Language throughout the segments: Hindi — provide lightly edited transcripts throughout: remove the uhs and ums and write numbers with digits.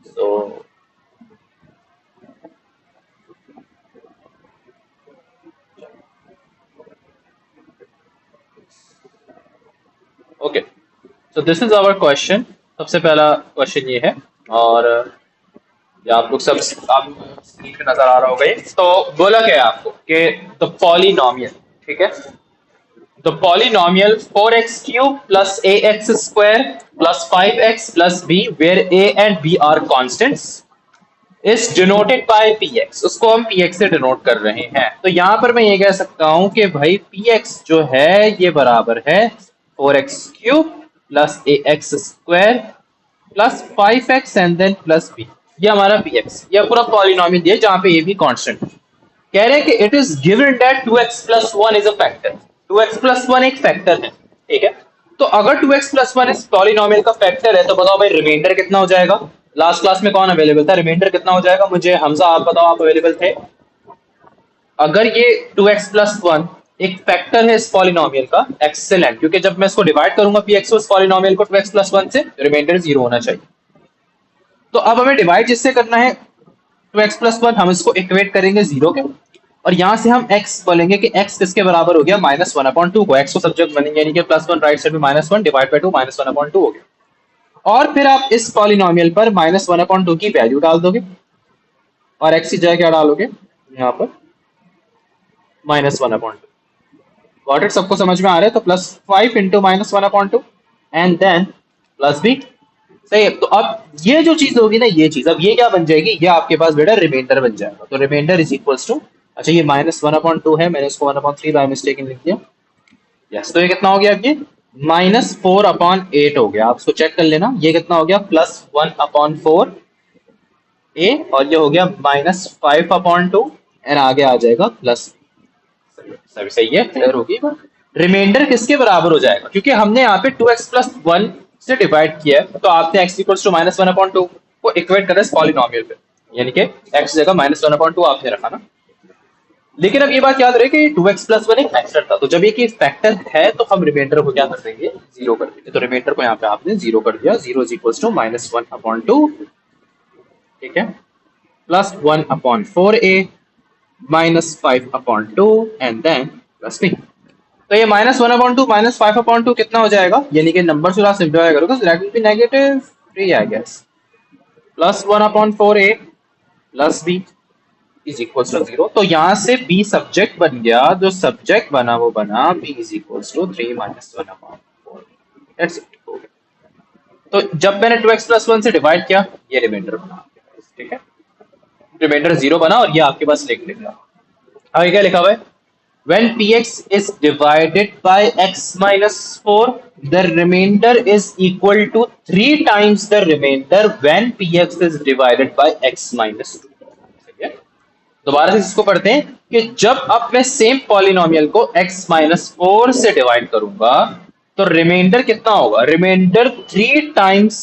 तो okay, so this is our question. सबसे पहला क्वेश्चन ये है, और ये आप लोग सब आप स्क्रीन पे नजर आ रहा होगा ये। तो बोला क्या है आपको कि द पॉलिनोमियल, ठीक है, the polynomial 4x³ plus ax square plus 5x plus b where a and b are constants is denoted by px। उसको हम px से डिनोट कर रहे हैं। तो यहां पर मैं ये कह सकता हूं कि भाई px जो है ये बराबर है 4x³ plus ax square plus 5x and then plus B. ये हमारा px, ये पूरा पॉलिनोमियल दिया जहां पे ये भी कांस्टेंट है। कह रहे हैं कि it is given that 2x plus 1 is a factor. 2x plus 1 एक फैक्टर है, ठीक है। तो अगर 2x प्लस 1 इस पॉलिनोमियल का फैक्टर है तो बताओ भाई रिमाइंडर कितना हो जाएगा। लास्ट क्लास में कौन अवेलेबल था, रिमाइंडर कितना हो जाएगा मुझे हमजा आप बताओ, आप अवेलेबल थे। अगर ये 2x प्लस 1 एक फैक्टर है इस पॉलिनोमियल का, एक्सेलेंट, क्योंकि जब मैं इसको डिवाइड करूंगा px उस पॉलिनोमियल को 2x प्लस 1 से, रिमाइंडर 0 होना चाहिए। तो अब हमें डिवाइड जिससे करना है 2x प्लस 1, हम इसको इक्वेट करेंगे 0 के, और यहां से हम x बोलेंगे कि x किसके बराबर हो गया, -1/2 को। x को सब्जेक्ट बनेंगे, यानी कि +1 राइट साइड में -1 डिवाइड बाय 2 -1/2 हो गया। और फिर आप इस पॉलिनोमियल पर -1/2 की वैल्यू डाल दोगे, और x की जगह क्या डालोगे यहाँ पर -1/2। गॉट इट, सबको समझ में आ रहा है। तो +5 into -1/2 and then plus B. सही है। तो अब ये जो चीज होगी ना, ये चीज अब ये क्या बन जाएगी, ये आपके पास बेटा रिमाइंडर बन जाएगा। तो रिमाइंडर इज इक्वल्स टू, अच्छा ये -1/2 है, मैंने इसको 1/3 बाय मिस्टेक लिख दिया। यस, तो ये कितना हो गया, अब ये -4/8 हो गया। आप इसको चेक कर लेना, ये कितना हो गया +1/4 ए, और ये हो गया -5/2 एंड आगे आ जाएगा प्लस। सही सही है, क्लियर होगी। रिमाइंडर किसके बराबर हो जाएगा, क्योंकि हमने यहाँ पे 2x प्लस 1 से डिवाइड किया है, तो आपने x इक्वल्स टू -1/2 को इक्वेट करा इस पॉलिनोमियल पे, यानी कि x जगह -1/2 आपने रखा ना। लेकिन अब ये बात याद रहे कि 2x प्लस 1 एक फैक्टर था, तो जब ये फैक्टर है तो हम रिमाइंडर को क्या कर देंगे, 0 कर देंगे। तो रिमाइंडर को यहाँ पे आपने 0 कर दिया, 0 इज इक्वल्स टू -1/2, ठीक है, plus 1/4a -5/2 and then plus b। तो ये -1/2 -5/2 कितना हो जाएगा, यानी कि नंबर थोड़ा सिंप्लीफाई करोगे तो that will be -3 I guess, plus 1/4a प्लस b इज इक्वल टू 0। तो यहां से b सब्जेक्ट बन गया, जो सब्जेक्ट बना वो बना b is equal to 3 -1/4। That's it, हो गया। तो जब मैंने 2x प्लस 1 से डिवाइड किया, ये रिमाइंडर बना, ठीक है, रिमाइंडर 0 बना, और ये आपके पास लिख लिखा। आगे क्या लिखा हुआ है, when px is divided by x minus 4 the remainder is equal to 3 times the remainder when px is divided by x minus 2। ठीक है, दोबारा से इसको पढ़ते हैं कि जब अब मैं सेम पॉलिनोमियल को x minus 4 से डिवाइड करूंगा तो रिमाइंडर कितना होगा, remainder 3 times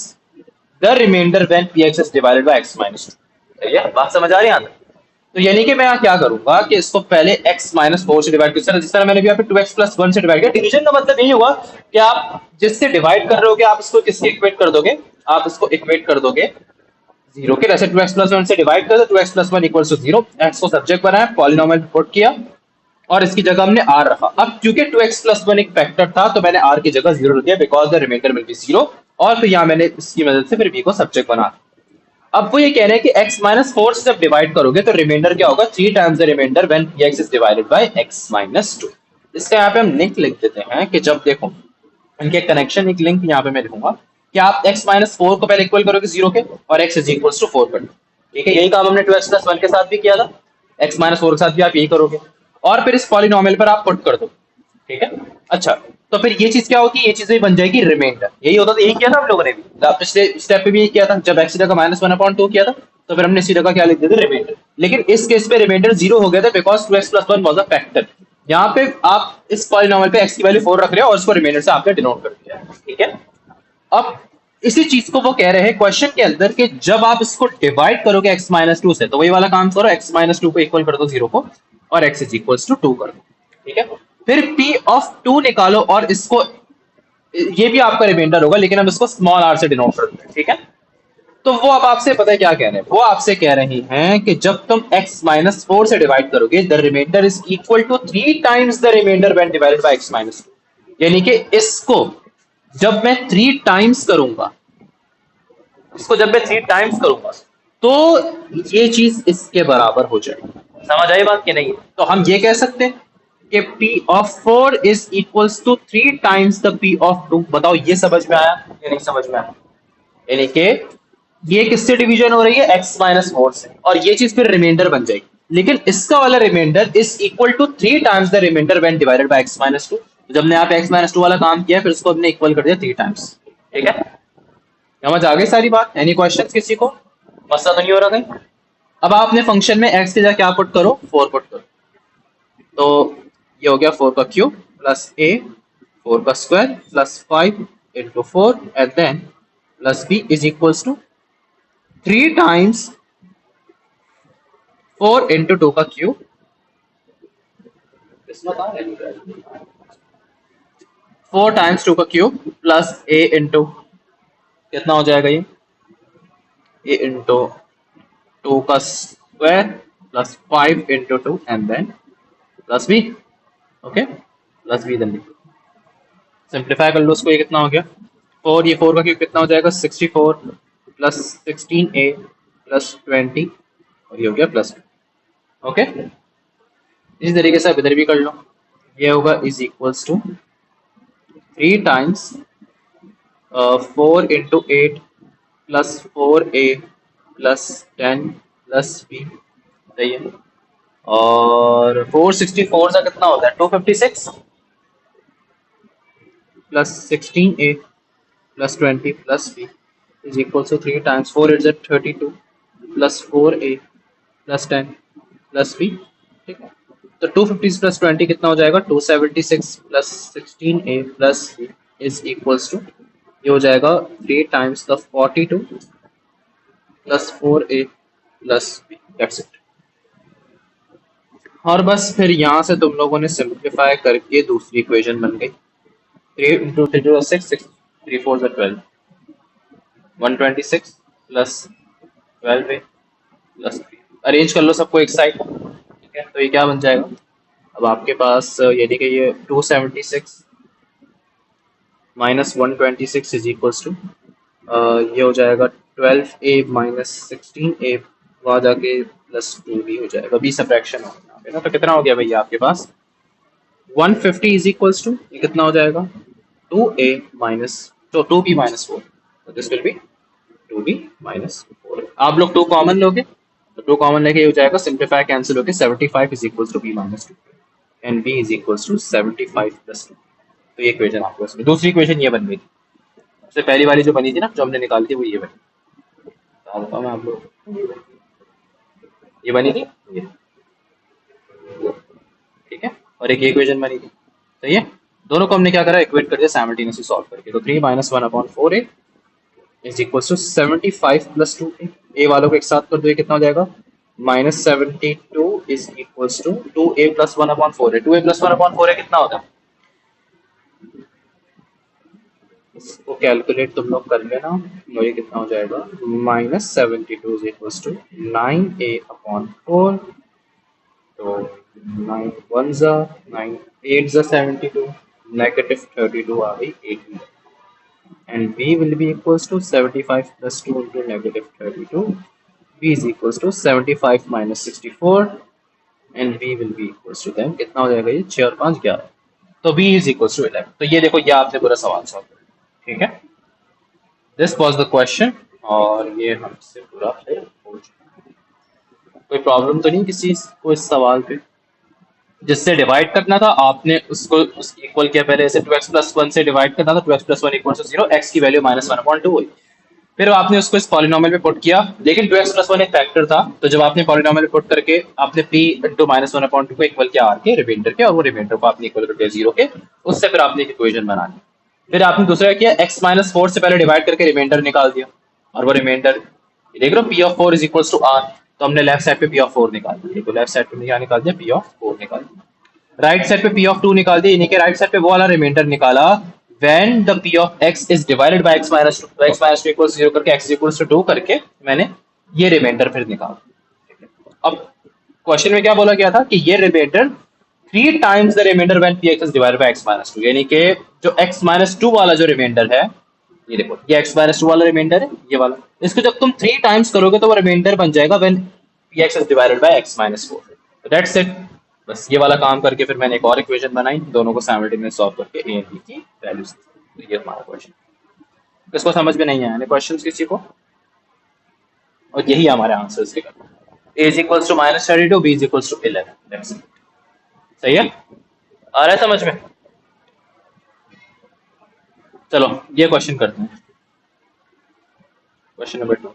the reminder when px is divided by x minus 2। सही है, बात समझ आ रही है। तो यानी कि मैं यहाँ क्या करूंगा कि इसको पहले x माइनस 4 से डिवाइड, जिस तरह मैंने भी यहाँ पे 2x प्लस 1 से डिवाइड किया। डिवीजन का मतलब यही हुआ कि आप जिससे डिवाइड कर रहे होगे आप इसको किससे इक्वेट कर दोगे, आप इसको इक्वेट कर दोगे 0 के। जैसे 2x प्लस 1 से डिवाइड कर दो, 2x plus 1 equals to 0, x को सब्जेक्ट बनाया, पॉलिनोमियल पुट किया, और इसकी जगह हमने r रखा। अब क्योंकि 2x प्लस 1 एक फैक्टर था तो मैंने r की जगह 0 रख दिया, because the remainder will be 0, और फिर यहाँ मैंने इसकी मदद से फिर b को सब्जेक्ट बना। अब वो ये कह रहे हैं कि x माइनस 4 से जब डिवाइड करोगे तो रिमाइंडर क्या होगा, 3 times the reminder when px is divided by x minus 2। इसका यहाँ पे हम लिंक लिख देते हैं कि जब देखो इनके कनेक्शन, एक लिंक यहाँ पे मैं लिखूंगा कि आप x माइनस 4 को पहले इक्वल करोगे 0 के, और x इज इक्वल टू 4 कर दो। ठीक है, यही काम हमने 2x प्लस 1 के साथ भी किया था, x माइनस 4 के साथ भी आप यही करोगे, और फिर इस पॉलिनोमियल पर आप पुट कर दो। ठीक है, अच्छा, तो फिर ये चीज क्या होगी, ये चीज बन जाएगी रिमाइंडर। यही होता था, यही किया था हम लोगों ने भी पिछले स्टेप पे भी यही किया था, जब x की जगह -1/2 किया था तो फिर हमने इसी जगह क्या लिख दिया था, रिमाइंडर। लेकिन इस केस पे रिमाइंडर 0 हो गया था because 2x plus 1 was a factor. यहाँ पे आप इस पॉलिनोमियल पे x की वैल्यू 4 रख रहे हो और इसको रिमाइंडर से आपने डिनोट कर दिया। ठीक है, अब इसी चीज को वो कह रहे हैं क्वेश्चन के अंदर कि जब आप इसको डिवाइड करोगे x माइनस 2 से, तो वही वाला काम करो, x माइनस 2 को इक्वल कर दो 0 को, और x इज इक्वल टू 2 कर दो। ठीक है, फिर p ऑफ 2 निकालो, और इसको, ये भी आपका रिमाइंडर होगा लेकिन हम इसको स्मॉल r से डिनोट करते हैं। ठीक है, तो वो अब आपसे पता है क्या कह रहे हैं, वो आपसे कह रही हैं कि जब तुम x माइनस 4 से डिवाइड करोगे the remainder is equal to 3 times the reminder when divided by x minus 2। यानी कि इसको जब मैं 3 टाइम्स करूंगा, इसको जब मैं 3 टाइम्स करूंगा तो ये चीज इसके बराबर हो जाएगी। समझ आई बात कि नहीं? तो हम ये कह सकते हैं कि p of 4 is equals to 3 times the p of 2। बताओ ये समझ में आया या नहीं समझ में आया? यानी कि ये किससे डिवीजन हो रही है, x माइनस 4 से, और ये चीज फिर रिमाइंडर बन जाएगी। लेकिन इसका वाला reminder is equal to 3 times the reminder when divided by x minus 2। जब ने आप x माइनस 2 वाला काम किया फिर उसको हमने इक्वल कर दिया 3 टाइम्स। ठीक है, समझ आ गई सारी बात? एनी क्वेश्चंस किसी को? मसला तो नहीं हो रहा कहीं? अब आपने फंक्शन में x के जगह क्या पुट करो, 4 पुट करो। तो ये हो गया 4 का क्यूब प्लस a 4 का square plus 5 into 4 and then plus b is equals to 3 times 4 into 2 का क्यूब, 4 टाइम्स 2 का क्यूब प्लस a इंटू कितना हो जाएगा ये, a इंटू 2 का square plus 5 into 2 and then plus b। Okay, plus b then simplify कर लो उसको, ये कितना हो गया 4, ये 4 का क्यूब कितना हो जाएगा 64 प्लस 16a प्लस 20 और ये हो गया प्लस 2। ओके, इसी तरीके से आप इधर भी कर लो, ये होगा is equals to 3 times 4 into 8 plus 4a plus 10 plus b। सही है, और 464 का कितना होता है 256 plus 16a plus 20 plus b is equal to 3 times 4 is 32 plus 4a plus 10 plus b। ठीक है, तो 250 प्लस 20 कितना हो जाएगा 276 plus 16a plus b is equals to, ये हो जाएगा 3 times the 42 plus 4a plus b। That's it. और बस फिर यहाँ से तुम लोगों ने सिंप्लीफाई करके दूसरी इक्वेशन बन गई 3 इंटू 3 two 6 6 3 4 12 126 plus 12a plus 3। Arrange कर लो सबको एक साइड। ठीक है, तो ये क्या बन जाएगा अब आपके पास, यानी कि ये 276 माइनस 126 इज इक्वल्स टू, ये हो जाएगा 12a माइनस 16a, वहाँ जाके प्लस 2b हो जाएगा, b सब्ट्रैक्शन हो गया ना। तो कितना हो गया भैया आपके पास 150 इज इक्वल्स टू, ये कितना हो जाएगा 2a माइनस, तो 2b माइनस 4, तो this will be 2b minus 4। आप लोग 2 कॉमन लोगे तो 2 कॉमन लेके हो जाएगा, सिंप्लीफाई कैंसिल होके 75 is equals to b minus 2 and b is equals to 75 plus 2। तो ये इक्वेशन आपको इसमें, दूसरी इक्वेशन ये बन गई। सबसे पहली वाली जो बनी थी ना, जो हमने निकाली थी, वो ये बनी। बताता मैं आप लोग, ये बनी थी ये। ठीक है, और एक इक्वेशन बनी थी। सही है, दोनों को हमने क्या करा इक्वेट कर दिया साइमल्टेनियसली सॉल्व करके। तो 3 minus 1/4a is equal to 75 plus 2a। A वालों को एक साथ कर दो, ये कितना हो जाएगा minus 72 is equals to 2a plus 1/4a। 2a plus 1/4a कितना होता है, इसको कैलकुलेट तुम लोग कर लेना, तो ये कितना हो जाएगा minus 72 is equals to 9a/4। तो 9 1 जा 9 8 जा 72, negative 32 आ गई 18, and b will be equals to 75 plus 2 into negative 32, b is equals to 75 minus 64 and b will be equals to then कितना हो जाएगा ये 6 और 5 11, तो b is equals to 11। तो ये देखो, ये आपने पूरा सवाल सॉल्व किया। ठीक है, दिस वाज द क्वेश्चन, और ये हमसे पूरा फिर हो चुका। कोई प्रॉब्लम तो नहीं किसी को इस सवाल पे? जिससे डिवाइड करना था आपने उसको उस इक्वल किया, पहले ऐसे 2x प्लस 1 से डिवाइड करना था, 2x plus 1 equal to 0, x की वैल्यू माइनस 1/2 हुई। फिर आपने उसको इस पॉलिनोमियल में पुट किया, लेकिन 2x प्लस 1 एक फैक्टर था, तो जब आपने पॉलिनोमियल में पुट करके आपने p इंटू माइनस 1/2 को इक्वल किया r के रिमाइंडर के, और वो रिमाइंडर को आपने इक्वल कर दिया 0 के, उससे फिर आपने एक इक्वेशन बना ली। फिर आपने दूसरा किया, x माइनस 4 से पहले डिवाइड करके रिमाइंडर निकाल दिया, और वो रिमाइंडर देख रहे हो p of 4 is equal to r, तो हमने लेफ्ट साइड पे p ऑफ 4 निकाल दिया। तो लेफ्ट साइड पे क्या निकाल दिया, p ऑफ 4 निकाल दिया। राइट साइड पे p ऑफ 2 निकाल दिया, यानी कि राइट साइड पे वो वाला रिमाइंडर निकाला when the P of x is divided by x minus to, x minus two equals 0 करके एक्स इक्वल्स टू 2 करके मैंने ये रिमाइंडर फिर निकाला। अब क्वेश्चन में क्या बोला गया था कि ये reminder 3 times the reminder when p x is divided by x minus two, यानी कि जो एक्स माइनस टू वाला जो रिमाइंडर है, ये देखो ये एक्स माइनस टू वाला रिमाइंडर है, ये वाला, इसको जब तुम 3 टाइम्स करोगे तो वो रिमाइंडर बन जाएगा when p x is divided by x minus four. That's it. बस ये वाला काम करके फिर मैंने एक और इक्वेशन बनाई, दोनों को साइमल्टेनियस सॉल्व करके ए एंड बी की वैल्यूज। ये हमारा क्वेश्चन। इसको समझ में नहीं आया क्वेश्चंस किसी को, और यही हमारे आंसर्स के करना। a is equals to -32, b is equals to 11। That's it। सही है, आ रहा है समझ में? चलो ये क्वेश्चन करते हैं, क्वेश्चन नंबर 2।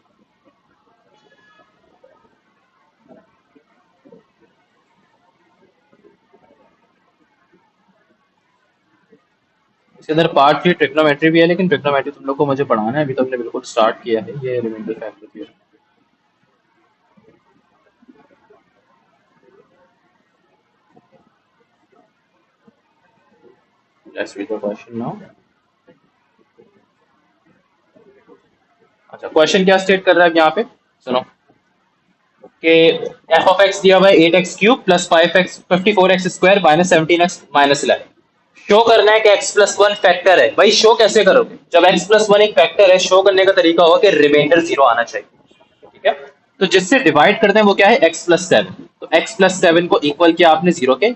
इसके अंदर पार्ट 3 ट्रिग्नोमेट्री भी है, लेकिन ट्रिग्नोमेट्री तुम लोग को मुझे पढ़ाना है, अभी तो हमने बिल्कुल स्टार्ट किया है। ये reminder factor theorem, let's read the question now. अच्छा, क्वेश्चन क्या स्टेट कर रहा है यहाँ पे, सुनो कि f ऑफ x दिया हुआ है 8x cube plus 5x 54x square minus 17x minus 11। Show करना है कि x प्लस 1 फैक्टर है। भाई शो कैसे करोगे? जब x प्लस 1 एक फैक्टर है, शो करने का तरीका होगा कि रिमाइंडर 0 आना चाहिए। ठीक है, तो जिससे डिवाइड करते हैं वो क्या है, x प्लस 7। तो x प्लस 7 को इक्वल किया आपने 0 के,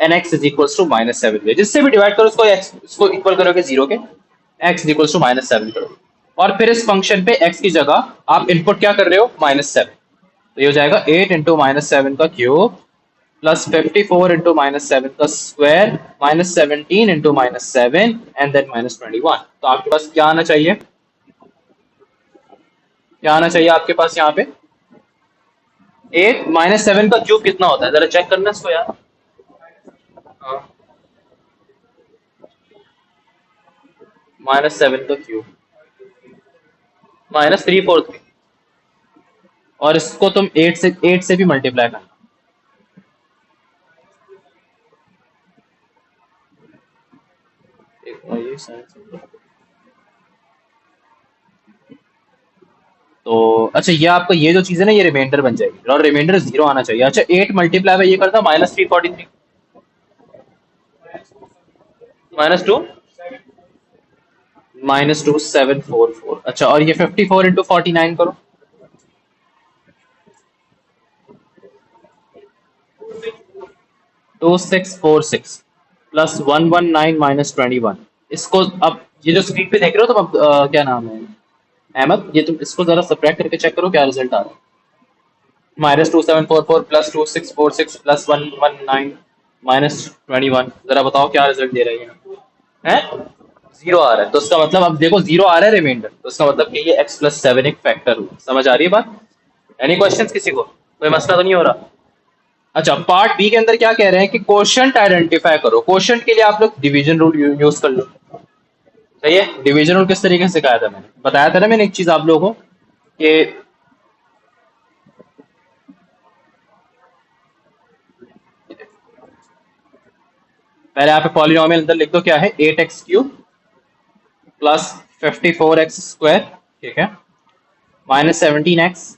and x is equals to -7। जिससे भी डिवाइड करो उसको इसको इक्वल करोगे 0 के, x इज इक्वल्स टू -7 करोगे, और फिर इस फंक्शन पे x की जगह आप इनपुट क्या कर रहे हो, -7। तो ये हो जाएगा 8 इंटू -7 का क्यूब प्लस 54 इंटू -7 का square minus 17 into -7 and then -21। तो आपके पास क्या आना चाहिए, क्या आना चाहिए आपके पास यहाँ पे? 8 -7 का क्यूब कितना होता है, जरा चेक करना इसको यार। -7 का क्यूब -343, और इसको तुम 8 से भी मल्टीप्लाई करना। तो अच्छा, ये आपका ये जो चीज है ना, ये रिमाइंडर बन जाएगी और रिमाइंडर 0 आना चाहिए। अच्छा 8 मल्टीप्लाई बाय ये करता -343 -2 -2744। अच्छा, और ये 54 इंटू 49 करो, 2646 प्लस 119 -21। इसको अब ये जो स्क्रीन पे देख रहे हो तुम, अब क्या नाम है अहमद, ये तुम इसको जरा सब्ट्रैक्ट करके चेक करो क्या रिजल्ट आ रहा है। -2744 प्लस 2646 प्लस 119 -21, जरा बताओ क्या रिजल्ट दे रही है? 0 आ रहा है। तो उसका मतलब अब देखो 0 आ रहा है रिमाइंडर, तो उसका मतलब कि ये x प्लस 7 एक फैक्टर हुआ। समझ आ रही है बात? एनी क्वेश्चंस किसी को? कोई मसला तो नहीं हो रहा? अच्छा, पार्ट बी के अंदर क्या कह रहे हैं कि कोशेंट आइडेंटिफाई करो। कोशेंट के लिए आप लोग डिवीजन रूल यूज कर लो। सही है, डिवीजन रूल किस तरीके से सिखाया था मैंने, बताया था ना मैंने एक चीज आप लोगों को कि पहले आप पॉलिनोमियल अंदर लिख दो, क्या है 8x cube plus 54x square, ठीक है, -17x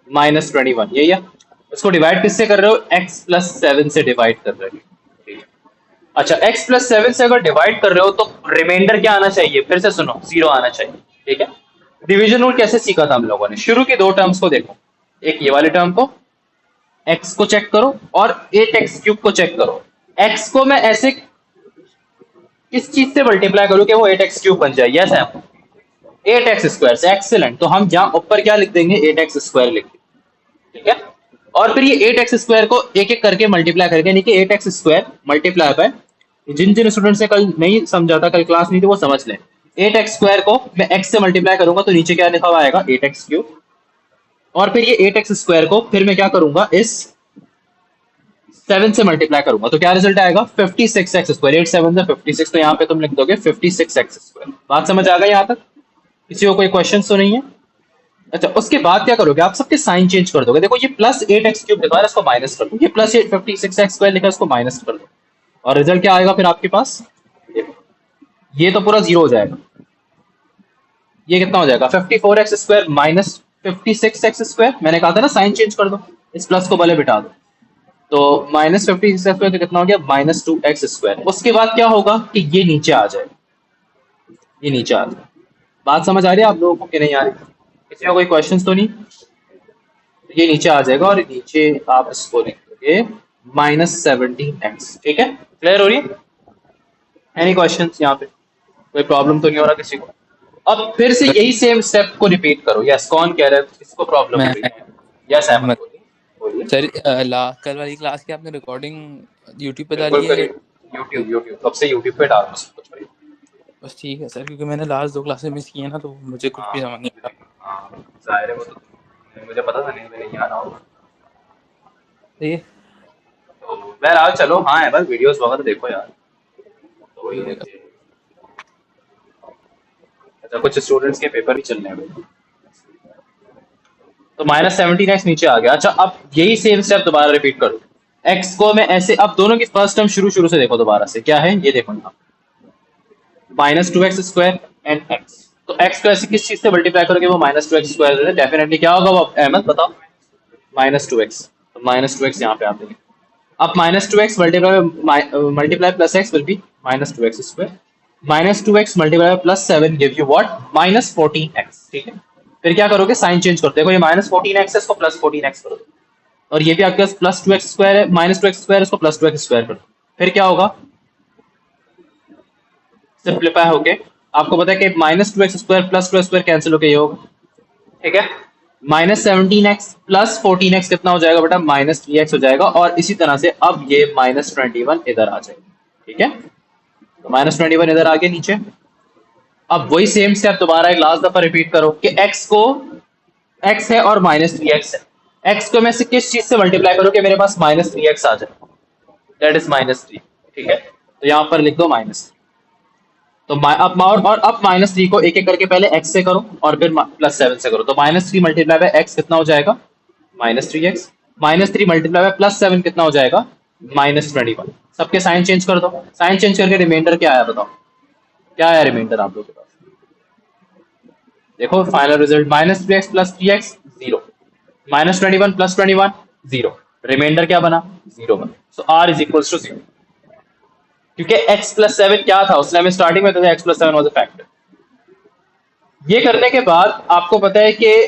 -21, यही है। इसको डिवाइड किससे कर रहे हो, x प्लस 7 से डिवाइड कर रहे हो। ठीक है, अच्छा x प्लस 7 से अगर डिवाइड कर रहे हो तो रिमाइंडर क्या आना चाहिए, फिर से सुनो 0 आना चाहिए। ठीक है, डिवीजन रूल कैसे सीखा था हम लोगों ने, शुरू की 2 टर्म्स को देखो, एक ये वाले टर्म को x को चेक करो और 8x क्यूब को चेक करो। x को मैं ऐसे किस चीज से मल्टीप्लाई करूं कि वो 8x क्यूब बन जाए, यस है 8x स्क्वायर से। एक्सीलेंट, तो हम यहाँ ऊपर क्या लिख देंगे, 8x स्क्वायर लिख देंगे। ठीक है, और फिर ये 8x स्क्वायर को एक एक करके मल्टीप्लाई करके, यानी कि 8x स्क्वायर मल्टीप्लाई बाय, जिन जिन स्टूडेंट से कल नहीं समझा था, कल क्लास नहीं थी, वो समझ लें। 8x स्क्वायर को मैं x से मल्टीप्लाई करूंगा तो नीचे क्या लिखा हुआ आएगा, 8x क्यूब, और फिर ये 8x स्क्वायर को फिर मैं क्या करूंगा, इस 7 से मल्टीप्लाई करूंगा तो क्या रिजल्ट आएगा, 56x स्क्वायर। 8 7 से 56, तो यहाँ पे तुम लिख दोगे 56x स्क्वायर। बात समझ आ गई यहाँ तक? किसी को कोई क्वेश्चन तो नहीं है? अच्छा, उसके बाद क्या करोगे, आप सबके साइन चेंज कर दोगे। देखो ये प्लस 8x क्यूब लिखा है, इसको माइनस कर दो, ये प्लस 56x स्क्वायर लिखा है, इसको माइनस कर दो, और रिजल्ट क्या आएगा फिर आपके पास, ये तो पूरा जीरो हो जाएगा। ये कितना हो जाएगा 54x² माइनस 56x²। मैंने कहा था ना साइन चेंज कर दो, इस प्लस को भले बिठा दो। तो माइनस 56² तो कितना हो गया -2x²। उसके बाद क्या होगा कि ये नीचे आ जाए, ये नीचे आ जाए। बात समझ आ रही है आप लोगों को कि नहीं आ रही? किसी का कोई क्वेश्चन तो नहीं? तो ये नीचे आ जाएगा और नीचे आप इसको लिखोगे -17x। ठीक है, क्लियर हो रही है? एनी क्वेश्चन यहाँ पे? कोई प्रॉब्लम तो नहीं हो रहा किसी को? अब फिर से यही सेम स्टेप को रिपीट करो। यस, कौन कह रहा है किसको प्रॉब्लम हो मैं रही है? यस अहमद, मैं बोलिए बोलिए। सर कल वाली क्लास की आपने रिकॉर्डिंग यूट्यूब पे डाली बिल्कुल है? करिए। यूट्यूब यूट्यूब कब से यूट्यूब पे डाल रहा हूँ सब कुछ भाई। बस ठीक है सर, क्योंकि मैंने लास्ट 2 क्लासेस मिस की है ना, तो मुझे कुछ हाँ भी समझ नहीं आ रहा। हाँ, जाहिर है वो तो मुझे पता था नहीं मैं नहीं आ रहा हूँ। ये तो बहरहाल चलो, हाँ है बस वीडियोस वगैरह देखो यार। तो वही है कि अच्छा, कुछ स्टूडेंट्स के पेपर भी चलने हैं भाई। तो -17x नीचे आ गया। अच्छा, अब यही सेम स्टेप दोबारा रिपीट करो। x को मैं ऐसे, अब दोनों की फर्स्ट टर्म शुरू शुरू से देखो दोबारा से, क्या है ये देखो ना, -2x² एंड x। तो x को ऐसे किस चीज से मल्टीप्लाई करोगे वो -2x²? डेफिनेटली क्या होगा वो अहमद बताओ? -2x। तो -2x यहाँ पे आप देखें। अब -2x multiply plus x will be -2x²। -2x multiply plus 7 give you what -14x। ठीक है, फिर क्या करोगे साइन चेंज करते हो। ये -14x है, इसको +14x कर दो। और ये भी आपके पास +2x² है, -2x², इसको +2x² कर दो। फिर क्या होगा सिंप्लीफाई होके आपको पता है कि -2x² +2x² कैंसिल होके ये होगा। ठीक है, -17x + 14x कितना हो जाएगा बेटा -3x हो जाएगा। और इसी तरह से अब ये -21 इधर आ जाएगा। ठीक है, तो -21 इधर आ गया नीचे। अब वही सेम स्टेप दोबारा एक लास्ट दफा रिपीट करो कि x को, x है और -3x है। x को मैं से किस चीज से मल्टीप्लाई करूं कि मेरे पास -3x आ जाए? That is -3। ठीक है, तो यहां पर लिख दो -3। तो और अब -3 को एक एक करके पहले x से करो और फिर +7 से करो। तो -3 मल्टीप्लाई बाय x कितना हो जाएगा -3x। -3 मल्टीप्लाई बाय +7 कितना हो जाएगा -21। सबके साइन चेंज कर दो। साइन चेंज करके रिमाइंडर क्या आया बताओ? क्या आया रिमाइंडर आप लोगों के पास? देखो final result -3x + 3x 0, -21 + 21 0। Reminder क्या बना? 0 बना। सो r इज इक्वल टू 0, क्योंकि x + 7 क्या था उसने हमें स्टार्टिंग में बताया, x + 7 वाज अ फैक्टर। ये करने के बाद आपको पता है कि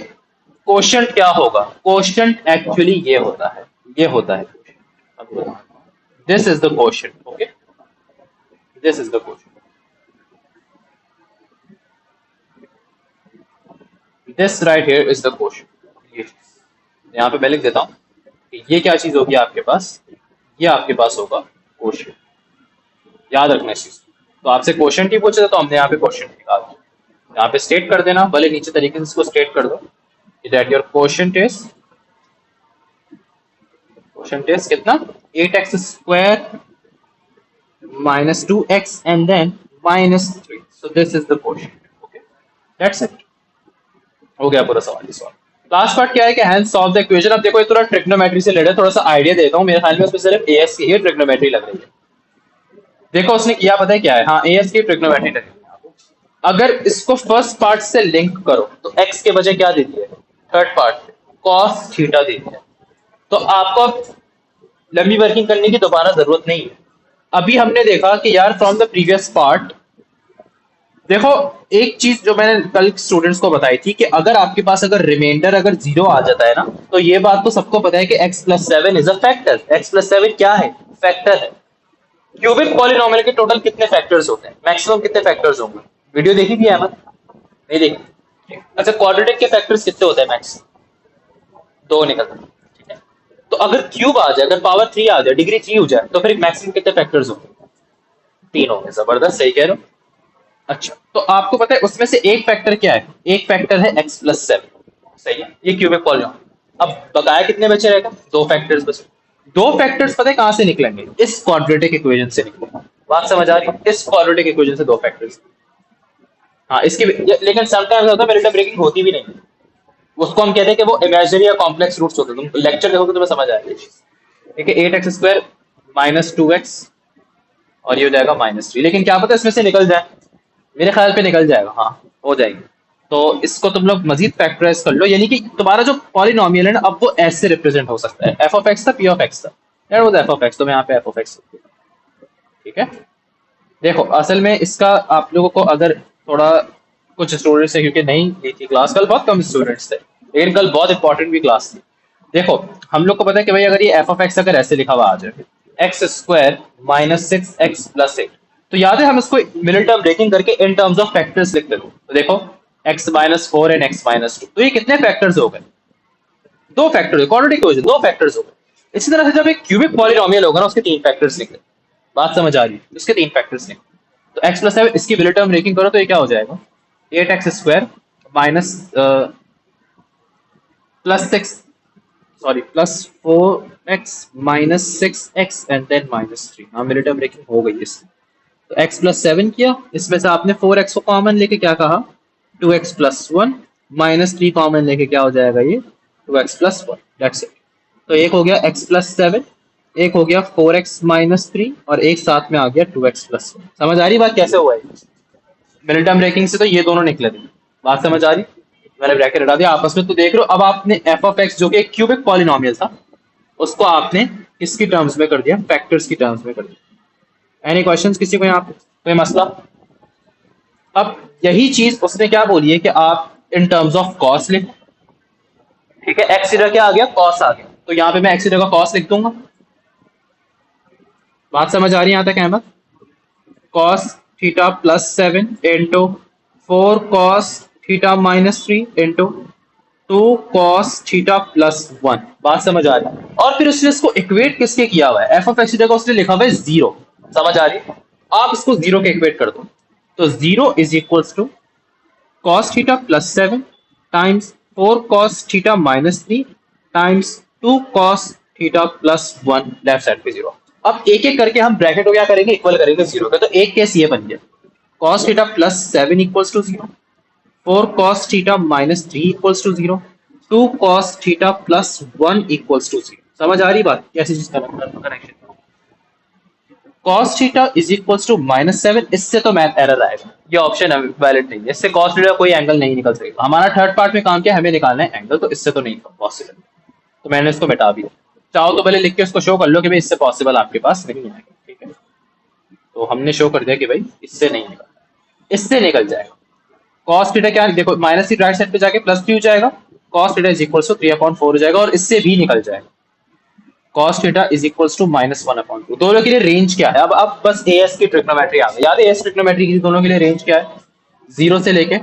कोशंट क्या होगा? कोशंट एक्चुअली ये होता है, ये होता है this is the quotient. Okay, this is the quotient, this right here is the quotient. ये चीज यहाँ पे मैं लिख देता हूँ कि ये क्या चीज होगी आपके पास? ये आपके पास होगा कोशंट। याद रखना इस चीज। तो आपसे क्वेश्चन ही पूछे तो हमने यहाँ पे क्वेश्चन निकाल दिया। यहाँ पे स्टेट कर देना, भले नीचे तरीके से इसको स्टेट कर दो दैट योर क्वेश्चन इज कितना 8x² -2x and then -3। So this is the question. Okay, that's it. हो गया पूरा सवाल। इस सवाल लास्ट पार्ट क्या है कि हैंस सॉल्व द इक्वेशन। अब देखो ये थोड़ा ट्रिग्नोमेट्री से रिलेटेड, थोड़ा सा आइडिया देता हूँ। मेरे ख्याल में उसमें सिर्फ एएस की ही ट्रिग्नोमेट्री लग रही है। देखो उसने किया पता है क्या है? हाँ, एएस की ट्रिग्नोमेट्री लग रही है। अगर इसको फर्स्ट पार्ट से लिंक करो तो x के बजाय क्या दे दिया है? थर्ड पार्ट cos थीटा दे दिया। तो आपको अब लंबी वर्किंग करने की दोबारा जरूरत नहीं है। अभी हमने देखा कि यार फ्रॉम द प्रीवियस पार्ट, देखो एक चीज जो मैंने कल स्टूडेंट्स को बताई थी कि अगर आपके पास अगर रिमाइंडर अगर 0 आ जाता है ना, तो ये बात तो सबको पता है कि x + 7 is a factor. x + 7 क्या है? फैक्टर है। क्यूबिक पॉलिनोमियल के टोटल कितने फैक्टर्स होते हैं? मैक्सिमम कितने फैक्टर्स होंगे? वीडियो देखी थी अहमद? नहीं देखी? अच्छा, क्वाड्रेटिक के फैक्टर्स कितने होते हैं मैक्स? 2 निकलते हैं। ठीक है, तो अगर क्यूब आ जाए, अगर पावर 3 आ जाए, डिग्री 3 हो जाए, तो फिर मैक्सिमम कितने फैक्टर्स होंगे? 3 होंगे। जबरदस्त, सही कह रहे हो। अच्छा, तो आपको पता है उसमें से एक फैक्टर क्या है? एक फैक्टर है x + 7। सही है, ये क्यूबिक पॉलिनोमियल। अब बकाया कितने बचे रहेगा? 2 फैक्टर्स बचे। 2 फैक्टर्स पता है कहां से निकलेंगे? इस क्वाड्रेटिक इक्वेशन से निकलेंगे। बात समझ आ रही है? इस क्वाड्रेटिक इक्वेशन से 2 फैक्टर्स। हाँ, इसकी लेकिन समटाइम्स होता है मेरिटम ब्रेकिंग होती भी नहीं। उसको हम कहते हैं कि वो इमेजिनरी या कॉम्प्लेक्स रूट्स होते हैं। तुम लेक्चर देखोगे तुम्हें समझ आएगी। ठीक है, 8x² -2x और ये हो जाएगा -3। लेकिन क्या पता इसमें से निकल जाए। मेरे ख्याल पे निकल जाएगा, हाँ हो जाएगी। तो इसको तुम लोग मजीद फैक्टराइज कर लो, यानी कि तुम्हारा जो पॉलिनोमियल है ना अब वो ऐसे रिप्रेजेंट हो सकता है, एफ ऑफ एक्स था पी ऑफ एक्स था, यार वो एफ ऑफ एक्स, तो मैं यहाँ पे एफ ऑफ एक्स, ठीक है। देखो असल में इसका आप लोगों को अगर थोड़ा, कुछ स्टूडेंट्स है क्योंकि नहीं ली थी क्लास, कल बहुत कम स्टूडेंट्स थे लेकिन कल बहुत इंपॉर्टेंट भी क्लास थी। देखो हम लोग को पता है कि भाई अगर ये एफ ऑफ एक्स अगर ऐसे लिखा हुआ आ जाए x square minus six x plus eight, तो याद है हम इसको मिडिल टर्म ब्रेकिंग करके इन टर्म्स ऑफ फैक्टर्स लिखते थे। तो देखो x minus four and x minus to, तो ये कितने फैक्टर्स हो गए, दो फैक्टर, क्वाड्रेटिक इक्वेशन दो फैक्टर्स हो गए। इसी तरह से जब एक क्यूबिक पॉलिनोमियल होगा ना उसके तीन फैक्टर्स लिख, बात समझ आ रही है, उसके तीन फैक्टर्स लिख। तो x प्लस सेवन इसकी मिडिल टर्म ब्रेकिंग करो तो ये क्या हो जाएगा, eight x square minus plus six, sorry plus four x minus six x and then minus three. हाँ मिडिल टर्म ब्रेकिंग हो गई इसकी। तो x प्लस सेवन किया, इसमें से आपने फोर एक्स को कॉमन लेके क्या कहा, two x plus one, minus three common लेके क्या हो जाएगा ये, two x plus one, that's it. तो एक हो गया x प्लस सेवन, एक हो गया फोर एक्स माइनस थ्री, और एक साथ में आ गया टू एक्स प्लस वन। समझ आ रही बात कैसे हुआ है, मिडिल टर्म ब्रेकिंग से तो ये दोनों निकले थे, बात समझ आ रही। मैंने ब्रैकेट हटा दिया आपस में, तो देख लो अब आपने एफ ऑफ एक्स जो कि एक क्यूबिक पॉलिनोमियल था उसको आपने किसकी टर्म्स में कर दिया, फैक्टर्स की टर्म्स में कर दिया। एनी क्वेश्चंस किसी को यहाँ पे, कोई मसला। अब यही चीज उसने क्या बोली है कि आप इन टर्म्स ऑफ कॉस लिखो, ठीक है, एक्स इधर क्या आ गया, कॉस आ गया, तो यहाँ पे मैं एक्स इधर का कॉस लिख दूंगा। बात समझ आ रही है यहाँ तक Ahmad, cos theta plus seven into four cos theta minus three into two cos theta plus one. बात समझ आ रही है। और फिर उसने इसको इक्वेट किसके किया हुआ है, एफ ऑफ एक्स जगह उसने लिखा हुआ है जीरो। समझ आ रही है, आप इसको जीरो के इक्वेट कर दो, तो zero is equals to cos theta plus 7 times 4 cos theta minus 3 times 2 cos theta plus 1 left side पे जीरो। अब एक एक करके हम ब्रैकेट को क्या करेंगे, इक्वल करेंगे जीरो का। तो एक केस ये बन गया cos theta plus 7 equals to zero, 4 cos theta minus 3 equals to zero, 2 cos theta plus 1 equals to zero. समझ आ रही बात कैसी चीज का connection. cos theta is equals to minus seven, इससे तो मैथ एरर आएगा, ये ऑप्शन वैलिड नहीं है, इससे cos थीटा कोई एंगल नहीं निकल सकेगा। हमारा थर्ड पार्ट में काम किया, हमें निकालना है एंगल, तो इससे तो नहीं पॉसिबल, तो मैंने इसको मिटा दिया। चाहो तो पहले लिख के उसको शो कर लो कि भाई इससे पॉसिबल आपके पास नहीं आएगा, ठीक है। तो हमने शो कर दिया कि भाई इससे नहीं निकल, इससे निकल जाएगा। cos थीटा क्या, देखो माइनस थ्री राइट साइड पे जाके प्लस थ्री हो जाएगा, cos theta is equals to 3/4 हो जाएगा, और इससे भी निकल जाएगा cos theta is equals to -1/2। दोनों के लिए रेंज क्या है, अब बस एएस की ट्रिग्नोमेट्री आ गई, याद है एएस ट्रिग्नोमेट्री की दोनों के लिए रेंज क्या है, 0 से लेके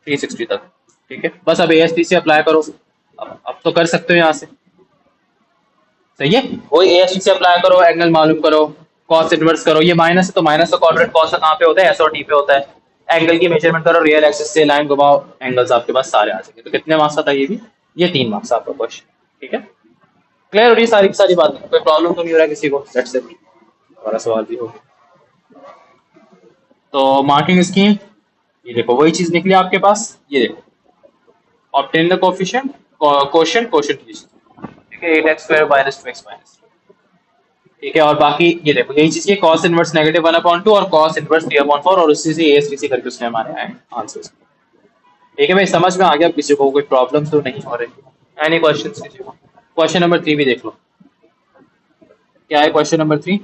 360 तक, ठीक है। बस अब एएस से अप्लाई करो, अब तो कर सकते हो यहाँ से, सही है। वही एएस से अप्लाई करो, एंगल मालूम करो, कॉस इनवर्स करो, ये माइनस है तो माइनस का क्वाड्रेंट कॉस कहाँ पे होता है, एस और टी पे होता है। एंगल की मेजरमेंट करो, रियल एक्सिस से लाइन घुमाओ, एंगल्स आपके पास सारे आ जाएंगे। तो कितने मार्क्स आता है ये भी, ये 3 मार्क्स आपका क्वेश्चन, ठीक है। क्लियर हो रही सारी सारी बातें, कोई प्रॉब्लम तो नहीं हो रहा है किसी को, दैट्स इट। हमारा सवाल भी हो गया। तो मार्किंग स्कीम, ये देखो वही चीज निकली आपके पास, ये देखो ऑब्टेन द कोफिशिएंट, कोशेंट कीजिए, ठीक है, 8x square minus 2x minus, ठीक है। और बाकी ये देखो यही चीज की cos इनवर्स नेगेटिव 1/2 और cos इनवर्स 3/4, और उसी से ASTC करके उसने हमारे आए आंसर्स, ठीक है भाई। समझ में आ गया किसी को, कोई प्रॉब्लम तो नहीं हो रही। एनी क्वेश्चंस किसी को। क्वेश्चन नंबर 3 भी देख लो, क्या है question number 3।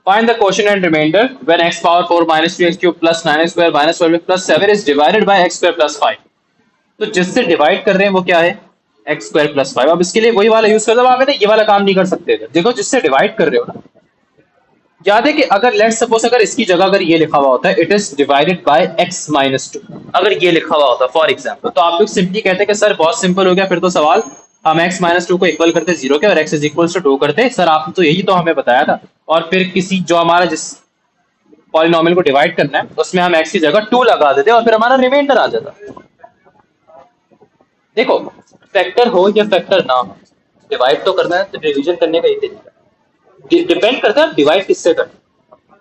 Find the quotient and remainder when x power 4 minus 3x cube plus 9x square minus 12x plus 7 is divided by x square plus 5। तो जिससे डिवाइड कर रहे हैं वो क्या है, एक्स स्क्वायर प्लस 5। अब इसके लिए वही वाला यूज कर दो, आप ये वाला काम नहीं कर सकते थे। देखो जिससे डिवाइड कर रहे हो ना, याद है कि अगर लेट सपोज अगर इसकी जगह अगर ये लिखा हुआ होता है it is divided by x minus 2, अगर ये लिखा हुआ होता फॉर एग्जाम्पल, तो आप लोग सिंपली कहते हैं कि सर बहुत सिंपल हो गया फिर तो सवाल, हम x माइनस 2 को इक्वल करते 0 के और x इज इक्वल टू 2 करते। सर आपने तो यही तो हमें बताया था, और फिर किसी जो हमारा जिस पॉलिनोमियल को डिवाइड करना है उसमें हम x की जगह 2 लगा देते और फिर हमारा रिमाइंडर आ जाता। देखो फैक्टर हो या फैक्टर ना हो, डिवाइड तो करना है, तो डिवीजन करने का ही तरीका डिपेंड करता है डिवाइड किससे करना।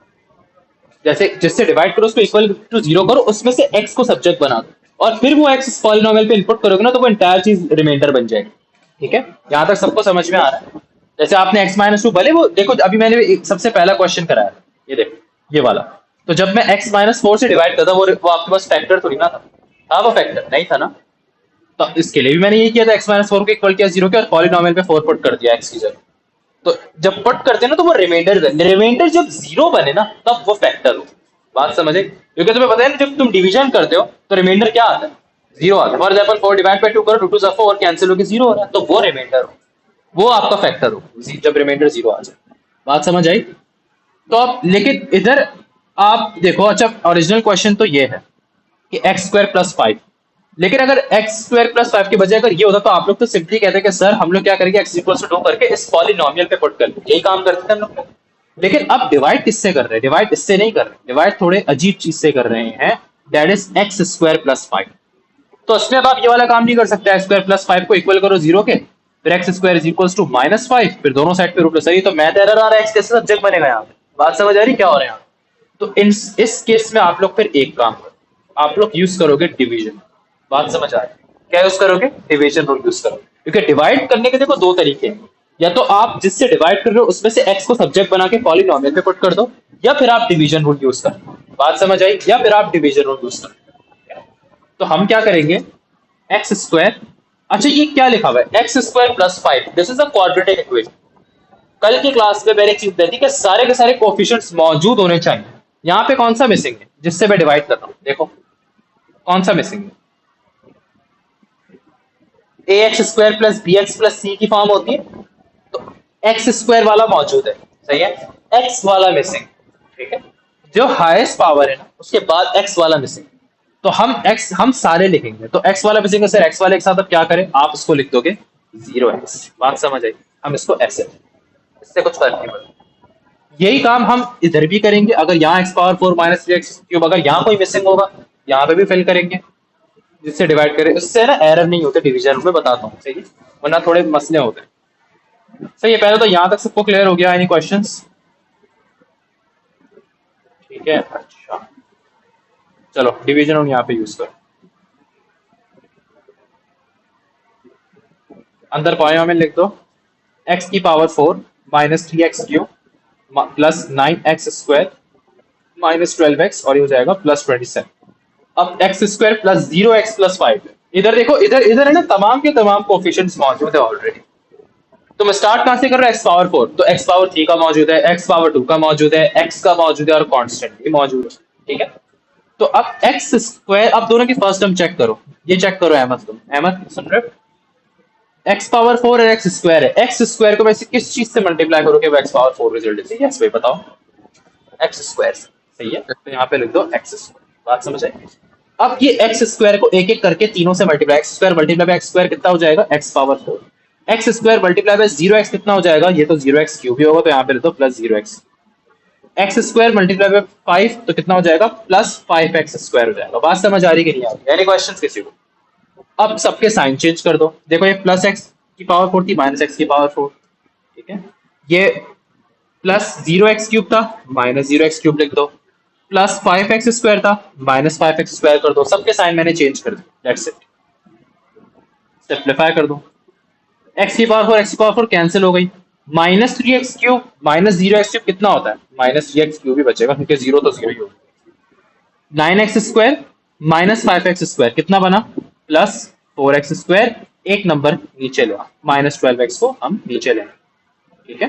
जैसे जिससे डिवाइड करो उसको इक्वल टू 0 करो, उसमें से x को सब्जेक्ट बना दो और फिर वो x इस पॉलिनोमियल पे इनपुट करोगे ना तो वो एंटायर चीज रिमाइंडर बन जाएगी। ठीक है, यहाँ तक सबको समझ में आ रहा है? जैसे आपने x-2 भले वो देखो, अभी मैंने सबसे पहला क्वेश्चन कराया था, ये देखो ये वाला। तो जब मैं x-4 से डिवाइड करता वो आपके पास फैक्टर थोड़ी ना था वो फैक्टर नहीं था ना। तो इसके लिए भी मैंने ये किया था, x-4 को इक्वल किया 0 के और पॉलिनोमियल पे 4 पुट कर दिया x की जगह। तो जब पुट करते हैं ना तो वो रिमाइंडर जब 0 बने ना तब वो फैक्टर हो। बात समझे? क्योंकि तुम्हें पता है ना जब तुम डिवीजन करते हो तो रिमाइंडर क्या आता है? 0 आता है। फॉर एग्जाम्पल 4 डिवाइड बाय 2 करो, 2 2 4 कैंसिल होकर 0 हो रहा है, तो वो रिमाइंडर हो, वो आपका फैक्टर हो जब रिमाइंडर 0 आ जाए। बात समझ आई? तो आप लेकिन इधर आप देखो, अच्छा ओरिजिनल क्वेश्चन तो ये है कि x² + 5, लेकिन अगर x² + 5 के बजाय अगर ये होता तो आप लोग तो सिंपली कहते कि सर हम लोग क्या करेंगे x=2 करके इस पॉलिनोमियल पे पुट कर, यही काम करते थे हम लोग। लेकिन अब डिवाइड किससे कर रहे हैं? डिवाइड इससे नहीं कर रहे, डिवाइड थोड़े अजीब चीज से कर रहे हैं, दैट इज x² + 5। तो इसमें अब आप ये वाला काम नहीं कर सकते, x² + 5 को इक्वल करो 0 के, फिर x² = -5, फिर दोनों साइड पे रूट लो। सही, तो मैथ एरर आ रहा है, x कैसे सब्जेक्ट बनेगा यहाँ पे? बात समझ आ रही क्या हो रहा है यहाँ? तो इस केस में आप लोग फिर एक काम करो, आप लोग यूज करोगे डिवीजन। बात समझ आ रही है? क्या यूज करोगे? डिवीजन रूल यूज करोगे, क्योंकि डिवाइड करने के देखो दो तरीके हैं, या तो आप जिससे डिवाइड कर रहे हो उसमें से x को सब्जेक्ट बना के पॉलिनोमियल पे पुट कर दो, या फिर आप डिवीजन रूल यूज करो। बात समझ आई? या फिर आप डिवीजन रूल यूज करो। तो हम क्या करेंगे, x², अच्छा ये क्या लिखा हुआ है, x² + 5, this is a quadratic equation. कल की क्लास में मैंने एक चीज दी कि सारे के सारे कोफिशिएंट्स मौजूद होने चाहिए। यहाँ पे कौन सा मिसिंग है जिससे मैं डिवाइड कर रहा हूँ? देखो कौन सा मिसिंग है? ax² + bx + c की फॉर्म होती है, तो x² वाला मौजूद है, सही है, x वाला मिसिंग। ठीक है, जो हाईएस्ट पावर है ना उसके बाद x वाला मिसिंग। तो हम सारे लिखेंगे, तो x वाला मिसिंग है सर, x वाले के साथ अब क्या करें, आप उसको लिख दोगे 0x। बात समझ आई? हम इसको ऐसे, इससे कुछ फर्क नहीं पड़ता। यही काम हम इधर भी करेंगे, अगर यहाँ x⁴ - 3x³ अगर यहाँ कोई मिसिंग होगा यहाँ पे भी फिल करेंगे जिससे डिवाइड करें, उससे ना एरर नहीं होते डिवीजन में, बताता हूँ सही है, वरना थोड़े मसले होते हैं। सही है, पहले तो यहाँ तक सबको क्लियर हो गया? Any questions? ठीक है, अच्छा चलो डिवीजन हम यहाँ पे यूज करो। अंदर पॉलिनोमियल लिख दो, x⁴ - 3x³ + 9x² - 12x, और ये हो जाएगा +27। अब x² + 0x + 5, इधर देखो, इधर इधर है ना तमाम के तमाम कोफिशिएंट्स मौजूद है ऑलरेडी। तुम स्टार्ट कहां से कर रहे हो? x⁴ तो x⁴ का मौजूद है, x⁴ का मौजूद है, x का मौजूद है और कांस्टेंट भी मौजूद है। ठीक है, तो अब x², अब दोनों की फर्स्ट टर्म चेक करो, ये चेक करो अहमद, तुम अहमद सुन रहे हो? x⁴ और x² है, x² को वैसे किस चीज से मल्टीप्लाई करोगे वो x⁴ रिजल्ट है? यस भाई बताओ, x² से। सही है, तो यहाँ पे लिख दो x²। बात समझ आई? अब ये x² को एक एक करके तीनों से मल्टीप्लाई, x² × x² कितना हो जाएगा? x⁴। x² × 0x कितना हो जाएगा? ये तो 0x³ ही होगा, तो यहाँ पे लिख दो +0x। x² × 5 तो कितना हो जाएगा? +5x² हो जाएगा। बात समझ आ रही कि नहीं आ रही? एनी क्वेश्चंस किसी को? अब सबके साइन चेंज कर दो, देखो ये +x⁴ थी -x⁴। ठीक है, ये +0x³ था, -0x³ लिख दो, +5x² था, -5x² कर दो, सबके साइन मैंने चेंज कर दिया, दैट्स इट। सिंप्लीफाई कर दो, x⁴ कैंसिल हो गई, -3x³ -0x³ कितना होता है? -3x³ ही बचेगा क्योंकि 0 तो 0 ही होगा। 9x² -5x² कितना बना? +4x², एक नंबर नीचे लो, -12x को हम नीचे लेंगे। ठीक है,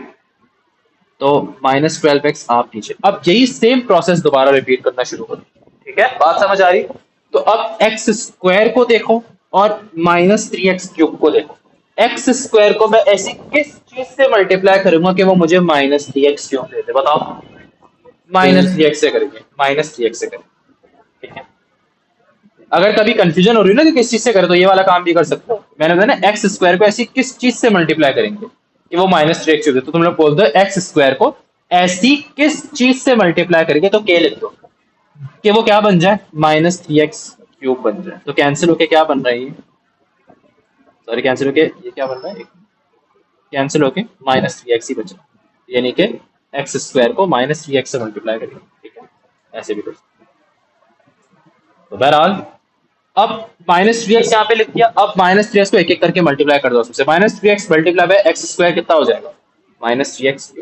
तो -12x आप नीचे, अब यही सेम प्रोसेस दोबारा रिपीट करना शुरू करो। ठीक है, बात समझ आ रही? तो अब x² को देखो और -3x³ को देखो। x² को मैं ऐसी किस चीज से मल्टीप्लाई करूंगा कि वो मुझे -3x³ दे दे? बताओ। -3x से करेंगे, -3x से करेंगे। ठीक है, अगर कभी कंफ्यूजन हो रही है ना कि किस चीज से करे, तो ये वाला काम भी कर सकते हो। मैंने बताया ना x² को ऐसी किस चीज से मल्टीप्लाई करेंगे कि वो -3x दे, तो तुम लोग बोल दो x² को ऐसी किस चीज से मल्टीप्लाई करेंगे, तो k लिख दो कि वो क्या बन जाए? -3x³ बन जाए। तो कैंसिल होके क्या बन रहा है? ये सॉरी, कैंसिल होके ये क्या बन रहा है? कैंसिल होके -3x ही बचा, यानी कि x² को -3x से मल्टीप्लाई करेंगे। ठीक है, ऐसे भी कर सकते हैं। तो बहरहाल अब माइनस थ्री एक्स यहाँ पे लिख दिया। अब माइनस थ्री एक्स को एक एक करके मल्टीप्लाई कर दो सबसे। Minus three x multiply by x square कितना हो जाएगा? Minus three x.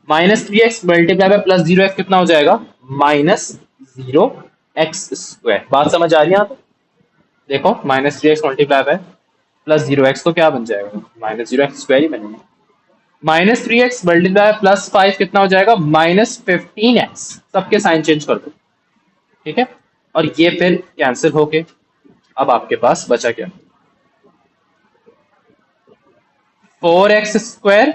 Minus three x multiply by plus zero x कितना हो जाएगा? Minus zero x square. बात समझ आ रही है यहाँ पे? देखो minus three x multiply by plus zero x तो क्या बन जाएगा? माइनस जीरो एक्स स्क्वायर ही बनेगा। Minus three x multiply plus five कितना हो जाएगा? Minus fifteen x. सबके साइन चेंज कर दो, ठीक है। और ये फिर कैंसिल होके अब आपके पास बचा क्या? Four x square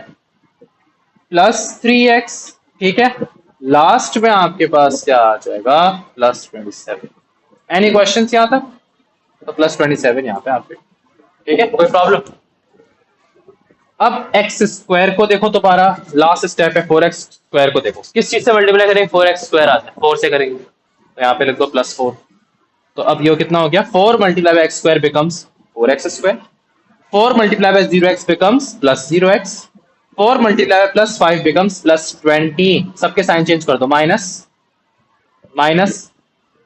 plus three x, ठीक है। लास्ट में आपके पास क्या आ जाएगा? प्लस 27। एनी क्वेश्चन यहाँ तक? तो प्लस 27 यहाँ पे आपके, ठीक है, कोई प्रॉब्लम? अब एक्स स्क्वायर को देखो दोबारा, लास्ट स्टेप है। फोर एक्स स्क्वायर को देखो, किस चीज से मल्टीप्लाई करेंगे? फोर एक्स स्क्वायर आता है, फोर से करेंगे, तो यहाँ पे लिख दो प्लस फोर। तो अब ये कितना हो गया? Four multiply by x square becomes four x square. Four multiply by zero x becomes plus zero x. Four multiply by plus five becomes plus 20। सबके साइन चेंज कर दो, माइनस माइनस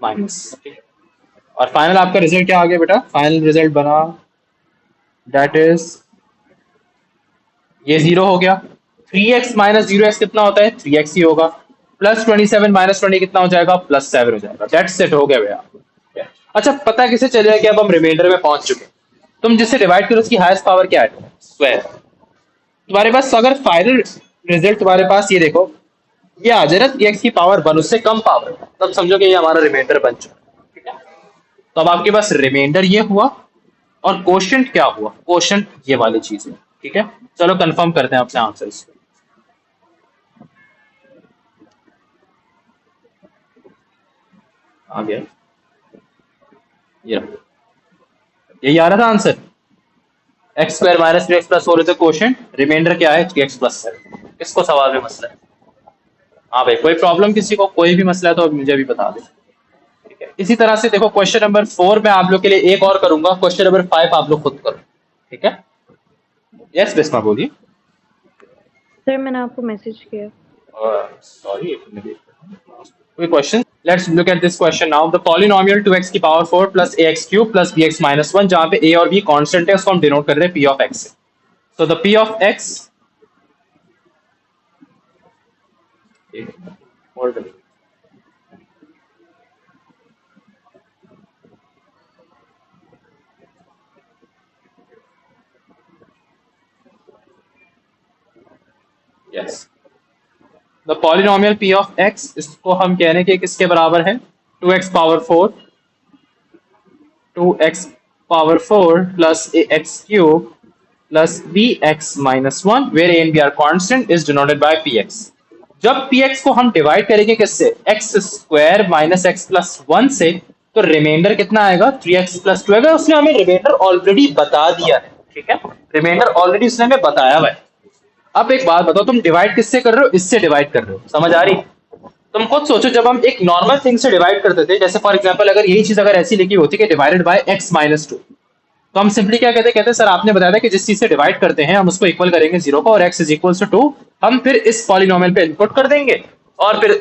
माइनस, ठीक है। और फाइनल आपका रिजल्ट क्या आ गया बेटा? फाइनल रिजल्ट बना दैट इज ये जीरो हो गया। Three x minus zero x कितना होता है? थ्री एक्स ही होगा। प्लस 27 माइनस 20 कितना हो जाएगा? प्लस 7 हो जाएगा। दैट्स इट, हो गया भैया। अच्छा पता है किसे चलेगा कि अब हम रिमाइंडर में पहुंच चुके हैं। तुम जिससे डिवाइड करो उसकी हाईएस्ट पावर क्या है? स्क्वायर। तुम्हारे पास अगर फाइनल रिजल्ट तुम्हारे पास ये देखो, ये आ जाए ना थ्री एक्स की पावर वन, उससे कम पावर, तब समझो कि ये हमारा रिमाइंडर बन चुका है, ठीक है। तो अब आपके पास रिमाइंडर ये हुआ और क्वोशिएंट क्या हुआ? क्वोशिएंट ये वाली चीज है, ठीक है। चलो कंफर्म करते हैं आपसे आंसर इसको। आ गया ये रहा। यही आ रहा था answer. X square minus three x plus four is the quotient. Reminder क्या है? Three x plus seven. किसको सवाल में मसला है? हाँ भाई, कोई प्रॉब्लम किसी को, कोई भी मसला है तो मुझे भी बता दे, ठीक है। इसी तरह से देखो क्वेश्चन नंबर 4 में आप लोग के लिए एक और करूंगा। क्वेश्चन नंबर 5 आप लोग खुद करो, ठीक है। यस बिस्मा बोलिए। सर मैंने आपको मैसेज किया। सॉरी, कोई question? Let's look at this question now. The polynomial 2x की power 4 plus ax cube plus bx minus 1, जहां पे a और b कांस्टेंट है, उसको हम डिनोट कर रहे हैं p ऑफ x से। So the p of x, yes, the polynomial p of x, इसको हम कह रहे हैं कि किसके बराबर है? 2x power 4 2x power 4 plus ax cube plus bx minus 1 where a and b are constant is denoted by px। जब px को हम डिवाइड करेंगे किससे? x square minus x plus 1 से, तो रिमाइंडर कितना आएगा? 3x प्लस 2 है। उसने हमें रिमाइंडर ऑलरेडी बता दिया है, ठीक है। रिमाइंडर ऑलरेडी उसने हमें बताया हुआ है। अब एक बात बताओ, तुम डिवाइड किससे कर रहे हो? इससे डिवाइड कर रहे हो, समझ आ रही? तुम खुद सोचो, जब हम एक नॉर्मल थिंग से डिवाइड करते थे, जैसे फॉर एग्जांपल अगर यही चीज अगर ऐसी लिखी होती कि डिवाइडेड बाय x माइनस 2, तो हम सिंपली क्या कहते? कहते सर आपने बताया था कि जिस चीज से डिवाइड करते हैं हम उसको इक्वल करेंगे 0 को, और x इज इक्वल टू 2 हम फिर इस पॉलिनोमियल पे इनपुट कर देंगे और फिर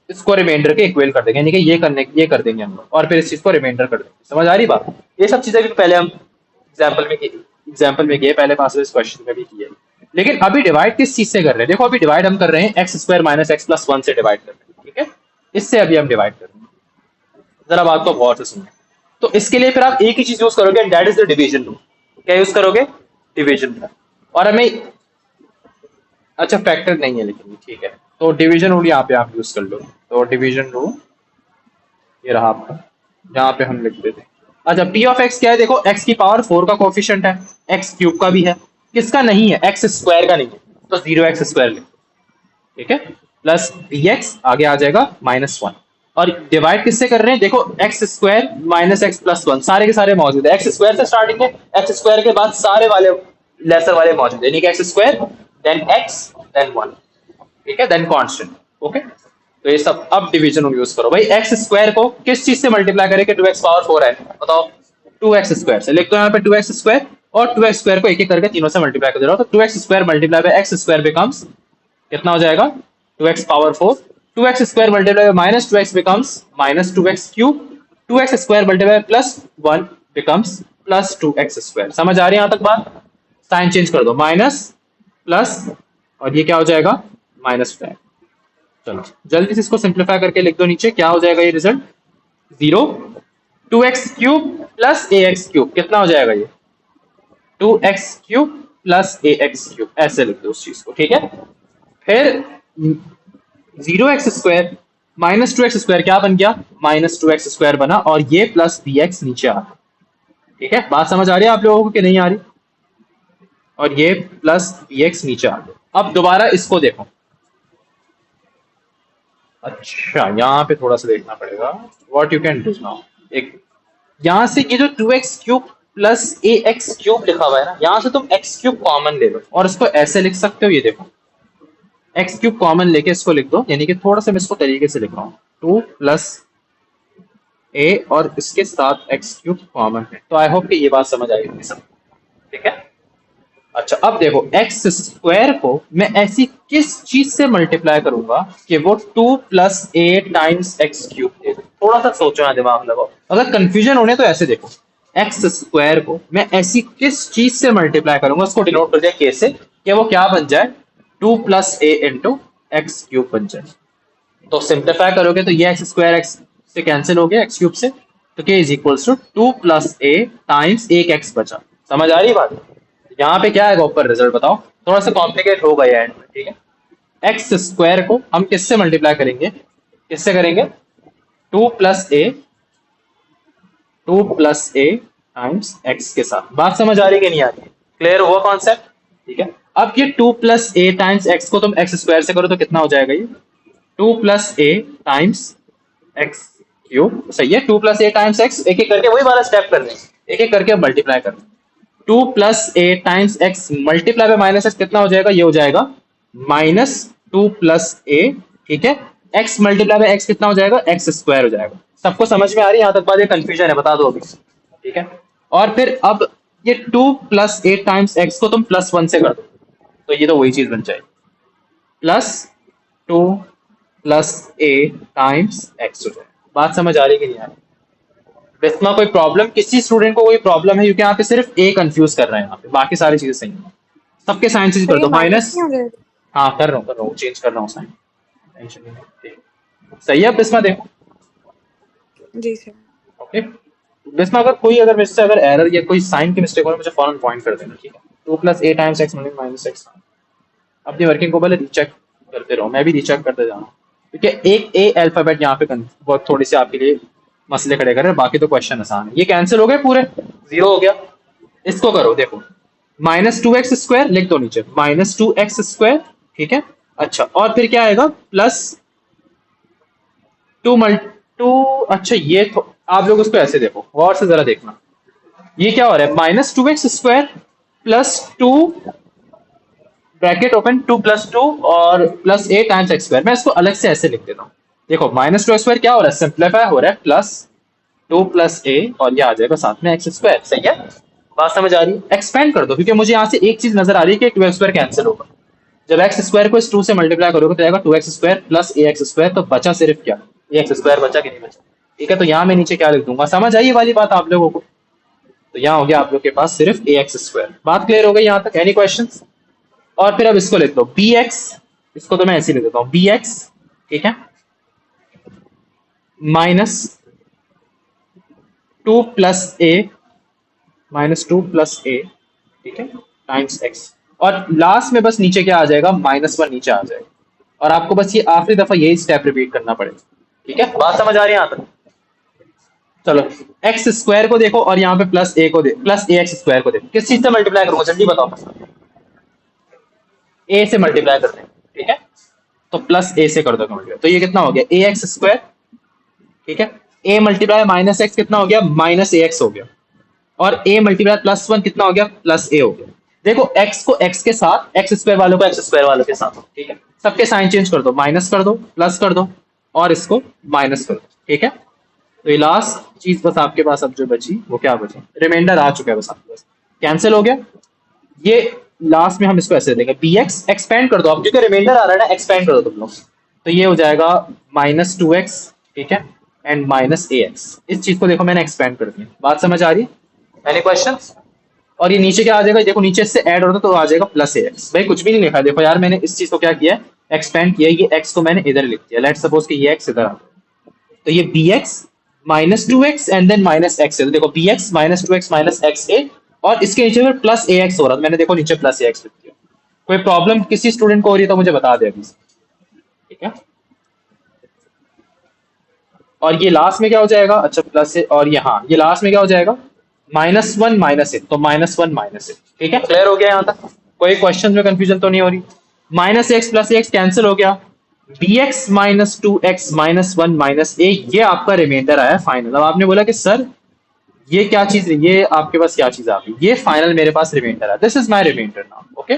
इसको रिमाइंडर के इक्वल कर देंगे, यानी कि ये कर देंगे हम लोग, और फिर इस चीज को रिमाइंडर कर देंगे। समझ आ रही बात? ये सब चीजें भी पहले हम एग्जाम्पल में किए, पहले पास इस क्वेश्चन में भी किए। लेकिन अभी डिवाइड किस चीज से कर रहे हैं? देखो अभी डिवाइड हम कर रहे हैं x square minus x plus 1 से डिवाइड कर रहे हैं, ठीक है। इससे अभी हम डिवाइड कर रहे हैं। जरा बात को गौर से सुनिए। तो इसके लिए फिर आप एक ही चीज यूज करोगे, and that is the division rule. क्या यूज करोगे? Division rule. और हमें, अच्छा फैक्टर नहीं है लेकिन, ठीक है, तो डिवीजन रूल यहाँ पे आप यूज कर लो। तो डिवीजन रूल ये रहा आपका, जहाँ पे हम लिख देते हैं। अच्छा p ऑफ x क्या है? देखो x की पावर 4 का कोफिशिएंट है, x क्यूब का भी है, किसका नहीं है? x स्क्वायर का नहीं है, तो 0x स्क्वायर लिखो, ठीक है। प्लस bx आगे आ जाएगा माइनस 1, और डिवाइड किससे कर रहे हैं? देखो x square minus x plus 1 सारे के सारे मौजूद है। x स्क्वायर से स्टार्टिंग है, x स्क्वायर के बाद सारे वाले लेसर वाले मौजूद है, यानी कि x square then x then 1, ठीक है, देन कांस्टेंट, ओके। तो ये सब अब डिवीजन रूल यूज करो भाई। एक्स स्क्वायर को किस चीज से मल्टीप्लाई करेंगे? 2x पावर 4 है, बताओ। 2x स्क्वायर से लिख दो यहाँ पे 2x स्क्वायर, और 2x स्क्वायर को एक एक करके तीनों से मल्टीप्लाई कर दे रहा हो, तो 2x square multiply bye x square becomes कितना हो जाएगा? 2x power 4 2x square multiply bye minus 2x becomes minus 2x cube, 2x square multiply bye plus 1 becomes plus 2x square. समझ आ रही है यहाँ तक बात? साइन चेंज कर दो, माइनस प्लस और ये क्या हो जाएगा माइनस 5। चलो जल्दी से इसको सिंप्लीफाई करके लिख दो नीचे, क्या हो जाएगा ये result 0, 2x cube plus ax cube, कितना हो जाएगा ये 2x cube plus ax cube, ऐसे लिख दो उस चीज को, ठीक है। फिर 0x square minus 2x square क्या बन गया माइनस 2x स्क्वायर बना, और ये प्लस bx नीचे आ रहा, ठीक है। बात समझ आ रही है आप लोगों को कि नहीं आ रही? और ये प्लस bx नीचे आ गया। अब दोबारा इसको देखो, अच्छा यहाँ पे थोड़ा सा देखना पड़ेगा, what you can do now, एक यहाँ से ये जो 2x cube plus ax cube लिखा हुआ है ना, यहाँ से तुम x क्यूब कॉमन ले लो और इसको ऐसे लिख सकते हो, ये देखो x क्यूब कॉमन लेके इसको लिख दो, यानी कि थोड़ा सा मैं इसको तरीके से लिख रहा हूँ 2 प्लस a और इसके साथ x क्यूब कॉमन है। तो आई होप कि ये बात समझ आई होगी सब, ठीक है। अच्छा अब देखो एक्स स्क्वायर को मैं ऐसी किस चीज से मल्टीप्लाई करूंगा कि वो 2 plus a times x cube दे दे। थोड़ा सा सोचो ना, दिमाग लगाओ, अगर कंफ्यूजन होने तो ऐसे देखो, एक्स स्क्वायर को मैं ऐसी किस चीज से मल्टीप्लाई करूंगा, उसको डिनोट कर दिया के से, कि वो क्या बन जाए 2 plus a into x cube बन जाए। तो सिंप्लीफाई करोगे तो ये एक्स स्क्वायर एक्स से कैंसिल हो गया एक्स क्यूब से, तो के is equals to 2 plus a times एक एक्स बचा। समझ आ रही बात? यहाँ पे क्या आएगा ऊपर रिजल्ट बताओ, थोड़ा सा कॉम्प्लिकेट होगा ये एंड में, ठीक है। एक्स स्क्वायर को हम किससे मल्टीप्लाई करेंगे, किससे करेंगे 2 प्लस ए टाइम्स एक्स के साथ। बात समझ आ रही है कि नहीं आ रही? क्लियर हुआ कॉन्सेप्ट? ठीक है। अब ये 2 प्लस ए टाइम्स एक्स को तुम एक्स स्क्वायर से करो तो कितना हो जाएगा ये 2 plus a times x cube, सही है। 2 प्लस ए टाइम्स एक्स, एक एक करके वही वाला स्टेप कर रहे हैं, एक एक करके मल्टीप्लाई कर रहे हैं। 2 plus a times x multiply by minus x कितना हो जाएगा, ये हो जाएगा माइनस 2 प्लस ए, ठीक है। एक्स मल्टीप्लाई बाय एक्स कितना हो जाएगा एक्स स्क्वायर हो जाएगा। सबको समझ में आ रही है यहाँ तक बात? ये कंफ्यूजन है, बता दो अभी, ठीक है। और फिर अब ये 2 प्लस ए टाइम्स एक्स को तुम प्लस 1 से कर दो तो ये तो वही चीज बन जाएगी, plus 2 plus a times x हो जाएगा। बात समझ आ रही है कि नहीं आ रही? इसमें कोई प्रॉब्लम, किसी स्टूडेंट को कोई प्रॉब्लम है? क्योंकि यहाँ पे सिर्फ ए कंफ्यूज कर रहे हैं, यहाँ पे बाकी सारी चीजें सही है। सबके साइन चेंज कर दो, माइनस, हाँ कर रहा हूँ चेंज कर रहा हूँ साइन, टेंशन नहीं है। सही है। अब इसमें देखो जी सर। ओके, इसमें अगर कोई अगर मुझसे अगर एरर या कोई साइन की मिस्टेक हो मुझे फौरन पॉइंट कर देना, ठीक है। 2 plus a times x minus x, अपनी वर्किंग को पहले रीचेक करते रहो, मैं भी रीचेक करते जा रहा हूँ, क्योंकि एक ए अल्फाबेट यहाँ पे बहुत थोड़ी सी आपके लिए मसले खड़े कर रहे हैं, बाकी तो क्वेश्चन आसान है। ये कैंसिल हो गए पूरे, 0 हो गया। इसको करो, देखो माइनस 2x स्क्वायर लिख दो नीचे, माइनस 2x स्क्वायर, ठीक है। अच्छा और फिर क्या आएगा प्लस 2 अच्छा ये तो आप लोग उसको ऐसे देखो, और से जरा देखना ये क्या हो रहा है, minus 2x square plus 2 bracket open 2 plus 2 और plus a times x square. मैं इसको अलग से ऐसे लिख देता हूँ, देखो माइनस 2 स्क्वायर क्या हो रहा है, सिंप्लीफाई हो रहा है, प्लस 2 प्लस ए और ये आ जाएगा साथ में एक्स स्क्वायर। सही है, बात समझ आ रही है? एक्सपेंड कर दो, क्योंकि मुझे यहाँ से एक चीज नजर आ रही है कि 2x स्क्वायर कैंसिल होगा। जब एक्स स्क्वायर को इस 2 से मल्टीप्लाई करोगे तो आएगा 2x स्क्वायर प्लस ए एक्स स्क्वायर, तो बचा सिर्फ क्या ए एक्स स्क्वायर बचा कि नहीं बचा, ठीक है। तो यहाँ मैं नीचे क्या लिख दूंगा, समझ आई ये वाली बात आप लोगों को? तो यहाँ हो गया आप लोग के पास सिर्फ ए एक्स स्क्वायर। बात क्लियर हो गई यहाँ तक? Any questions? और फिर अब इसको लिख दो बी एक्स, इसको तो मैं ऐसे लिख देता हूँ बी एक्स, ठीक है, माइनस 2 प्लस ए माइनस 2 प्लस ए, ठीक है, टाइम्स एक्स, और लास्ट में बस नीचे क्या आ जाएगा -1 नीचे आ जाएगा, और आपको बस ये आखिरी दफा यही स्टेप रिपीट करना पड़ेगा, ठीक है। बात समझ आ रही है यहाँ तक? चलो एक्स स्क्वायर को देखो और यहाँ पे प्लस ए को देखो, प्लस ए एक्स स्क्वायर को देखो, किस चीज से मल्टीप्लाई करूंगा जल्दी बताओ? ए से मल्टीप्लाई करते हैं, ठीक है, तो प्लस ए से कर दो मल्टीप्लाई, तो ये कितना हो गया ए एक्स स्क्वायर, ठीक है। ए मल्टीप्लाई माइनस एक्स कितना हो गया माइनस ए एक्स हो गया, और ए मल्टीप्लाई प्लस 1 कितना हो गया प्लस ए हो गया। देखो एक्स को एक्स के साथ, एक्स स्क्वायर वालों को एक्स स्क्वायर वालों के साथ, ठीक है, सबके साइन चेंज कर दो, माइनस कर दो प्लस कर दो और इसको माइनस कर दो, ठीक है। तो ये लास्ट चीज बस आपके पास अब जो बची वो क्या बचा, रिमाइंडर आ चुका है बस आपके पास, कैंसिल हो गया। ये लास्ट में हम इसको ऐसे देंगे बी एक्स, एक्सपेंड कर दो अब, क्योंकि रिमाइंडर आ रहा है ना, एक्सपेंड कर दो तुम लोग, तो ये हो जाएगा -2x, ठीक है, एंड -ax। इस चीज को देखो मैंने एक्सपेंड कर दिया, बात समझ आ रही है? Any questions? और ये नीचे क्या आ जाएगा, देखो नीचे इससे ऐड होता तो आ जाएगा +ax। भाई कुछ भी नहीं लिखा है, देखो यार मैंने इस चीज को क्या किया है, एक्सपेंड किया है, ये x को मैंने इधर लिख दिया। लेट्स सपोज कि ये x इधर आ गया, तो ये bx -2x and then -x है। तो देखो bx -2x -xa, और इसके नीचे फिर +ax हो रहा था, मैंने देखो नीचे +ax लिख दिया। कोई प्रॉब्लम किसी स्टूडेंट को हो रही है तो मुझे बता दे अभी से, ठीक है। और ये लास्ट में क्या हो जाएगा, अच्छा प्लस है, और यहाँ ये लास्ट में क्या हो जाएगा, -1 -a, तो -1 -a, ठीक है। क्लियर हो गया यहाँ तक? कोई क्वेश्चन में कंफ्यूजन तो नहीं हो रही? -x +x कैंसिल हो गया, bx -2x -1 -a, ये आपका रिमाइंडर आया फाइनल। अब आपने बोला कि सर ये क्या चीज है, ये आपके पास क्या चीज आ गई, ये फाइनल मेरे पास रिमाइंडर है, this is my reminder now, okay.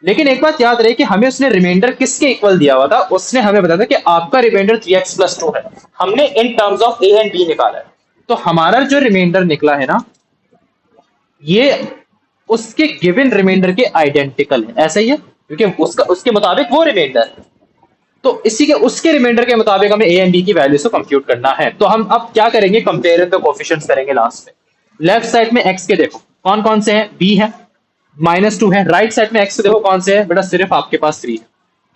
लेकिन एक बात याद रहे कि हमें उसने रिमाइंडर किसके इक्वल दिया हुआ था, उसने हमें बताया था कि आपका रिमाइंडर 3x + 2 है। हमने in terms of a and b निकाला है, तो हमारा जो रिमाइंडर निकला है ना, ये उसके गिवन रिमाइंडर के आइडेंटिकल है, ऐसा ही है, क्योंकि उसका उसके मुताबिक वो रिमाइंडर है। तो इसी के उसके रिमाइंडर के मुताबिक हमें a एंड b की वैल्यूज को कंप्यूट करना है। तो हम अब क्या करेंगे, कंपेयर द कोएफिशिएंट्स करेंगे लास्ट में। लेफ्ट साइड में x के देखो कौन कौन से हैं, b है, -2 है। राइट साइड में x के देखो कौन से है, बेटा सिर्फ आपके पास 3 है,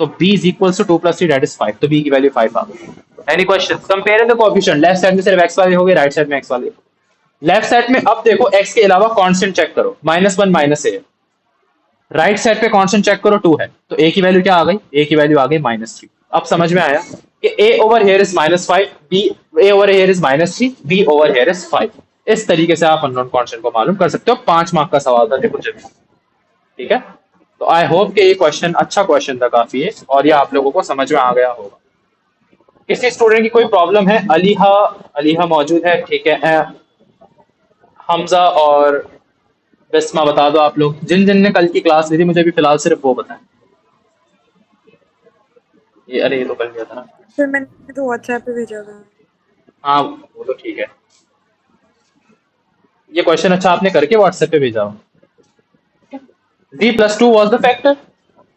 तो b is equal to 2 + 3 that is 5, तो b की वैल्यू 5 आ गई। Any question? Compare the coefficient, left side में सिर्फ x वाले हो गए, राइट साइड में x वाले। लेफ्ट साइड में अब देखो x के अलावा कांस्टेंट चेक करो, -1 -a। राइट साइड पे कांस्टेंट चेक करो 2 है, तो a की वैल्यू क्या आ गई, a की वैल्यू आ गई -3। अब समझ में आया कि a over here is -5, b a over here is -3, b over here is 5। इस तरीके से आप अननोन कांस्टेंट को मालूम कर सकते हो। 5 मार्क का सवाल था देखो जब, ठीक है। तो आई होप कि ये क्वेश्चन अच्छा क्वेश्चन था काफी है, और ये आप लोगों को समझ में आ गया होगा। किसी स्टूडेंट की कोई प्रॉब्लम है? अलीहा, अलीहा मौजूद है, ठीक है। हमजा और बिस्मा बता दो आप लोग, जिन जिन ने कल की क्लास ली थी, मुझे भी फिलहाल सिर्फ वो बताएं। ये अरे ये तो कल लिया था ना। फिर मैंने तो व्हाट्सएप पे भेजा था। हाँ वो तो ठीक है। ये क्वेश्चन अच्छा आपने करके व्हाट्सएप पे भेजा हो। z+2 was the factor.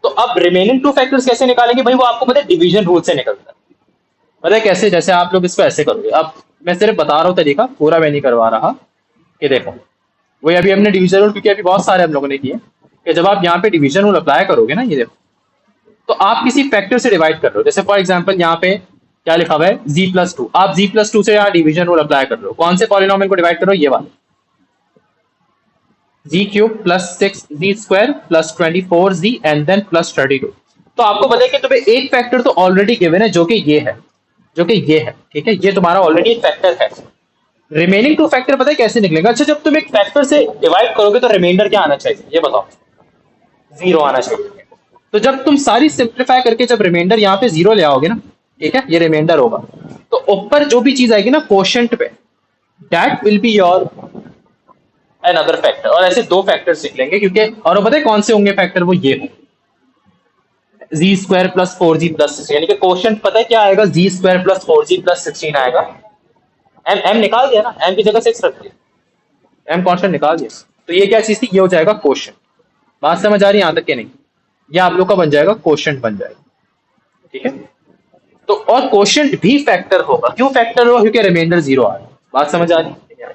तो अब रिमेनिंग 2 फैक्टर्स कैसे निकालेंगे भाई, वो आपको पता है डिवीजन रूल से निकलता है। पता है कैसे? जैसे आप लोग इसको ऐसे करोगे, अब मैं सिर्फ बता रहा हूँ तरीका, पूरा मैं नहीं करवा रहा, कि देखो वही अभी हमने डिवीजन रूल, क्योंकि अभी बहुत सारे हम लोगों ने किए, कि जब आप यहाँ पे डिवीजन रूल अप्लाई करोगे ना, ये देखो, तो आप किसी फैक्टर से डिवाइड कर रहे हो। जैसे फॉर एग्जांपल यहाँ पे क्या लिखा हुआ है, z+2, आप z+2 से यहाँ डिवीजन रूल अप्लाई कर रहे हो। कौन से पॉलिनोमियल को डिवाइड करो, ये वाला, z³ + 6z² + 24z and then +32। तो आपको पता है कि तुम्हें एक फैक्टर तो ऑलरेडी गिवन है, जो कि ये है, जो कि ये है, ठीक है, ये तुम्हारा ऑलरेडी एक फैक्टर है। रिमेनिंग 2 फैक्टर पता है कैसे निकलेगा? अच्छा, जब तुम एक फैक्टर से डिवाइड करोगे तो रिमाइंडर क्या आना चाहिए, ये बताओ, 0 आना चाहिए। तो जब तुम सारी सिंप्लीफाई करके जब रिमाइंडर यहाँ पे 0 ले आओगे ना, ठीक है, ये रिमाइंडर होगा, तो ऊपर जो भी चीज आएगी ना कोशेंट पे, that will be your another factor. और ऐसे 2 फैक्टर्स निकलेंगे, क्योंकि और वो पता है कौन से होंगे फैक्टर, वो ये होंगे z² + 4z + 16, यानी कि कोशेंट पता है क्या आएगा, z² + 4z + 16 आएगा। m निकाल दिया ना, m की जगह 6 रख दिया, m कांस्टेंट निकाल दिया, तो ये क्या चीज थी, ये हो जाएगा कोशेंट। बात समझ आ रही है यहाँ तक कि नहीं? ये आप लोग का बन जाएगा कोशेंट बन जाएगा, ठीक है। तो और कोशेंट भी फैक्टर होगा, क्यों फैक्टर होगा, क्योंकि रिमाइंडर 0 आ रहा है। बात समझ आ रही है?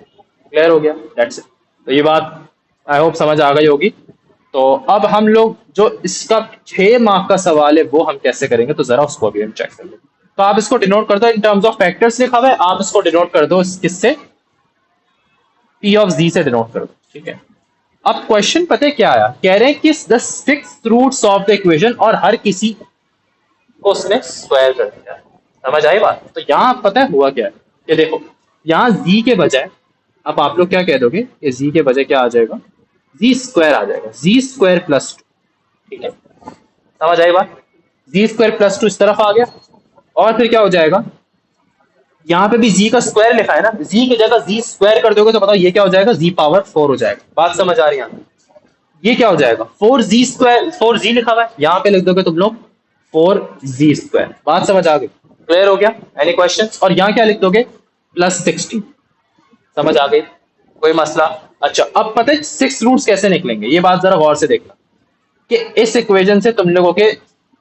क्लियर हो गया? That's it. तो ये बात आई होप समझ आ गई होगी। तो अब हम लोग जो इसका 6 मार्क का सवाल है वो हम कैसे करेंगे, तो जरा उसको भी हम चेक कर लेंगे। तो आप इसको डिनोट कर दो, इन टर्म्स ऑफ फैक्टर्स लिखा हुआ है, आप इसको डिनोट कर दो किससे, p ऑफ z से डिनोट कर दो, ठीक है। अब क्वेश्चन पता है क्या आया, कह रहे हैं कि the 6 roots of the equation, और हर किसी को उसने स्क्वायर कर दिया। समझ आई बात? तो यहाँ पता है हुआ क्या है, ये देखो यहाँ z के बजाय अब आप लोग क्या कह दोगे, ये z के बजाय क्या आ जाएगा, z² आ जाएगा, z² + 2, ठीक है। समझ आई बात? z² + 2 इस तरफ आ गया, और फिर क्या हो जाएगा, यहाँ पे भी z का स्क्वायर लिखा है ना, z की जगह z² कर दोगे तो बताओ ये क्या हो जाएगा, z⁴ हो जाएगा। बात समझ आ रही है? ये क्या हो जाएगा, 4z², 4z लिखा हुआ है, यहाँ पे लिख दोगे तुम लोग 4z²। बात समझ आ गई? क्लियर हो गया? Any question? और यहाँ क्या लिख दोगे, +16। समझ आ गई? कोई मसला? अच्छा, अब पता है 6 रूट्स कैसे निकलेंगे, ये बात जरा गौर से देखना, कि इस इक्वेशन से तुम लोगों के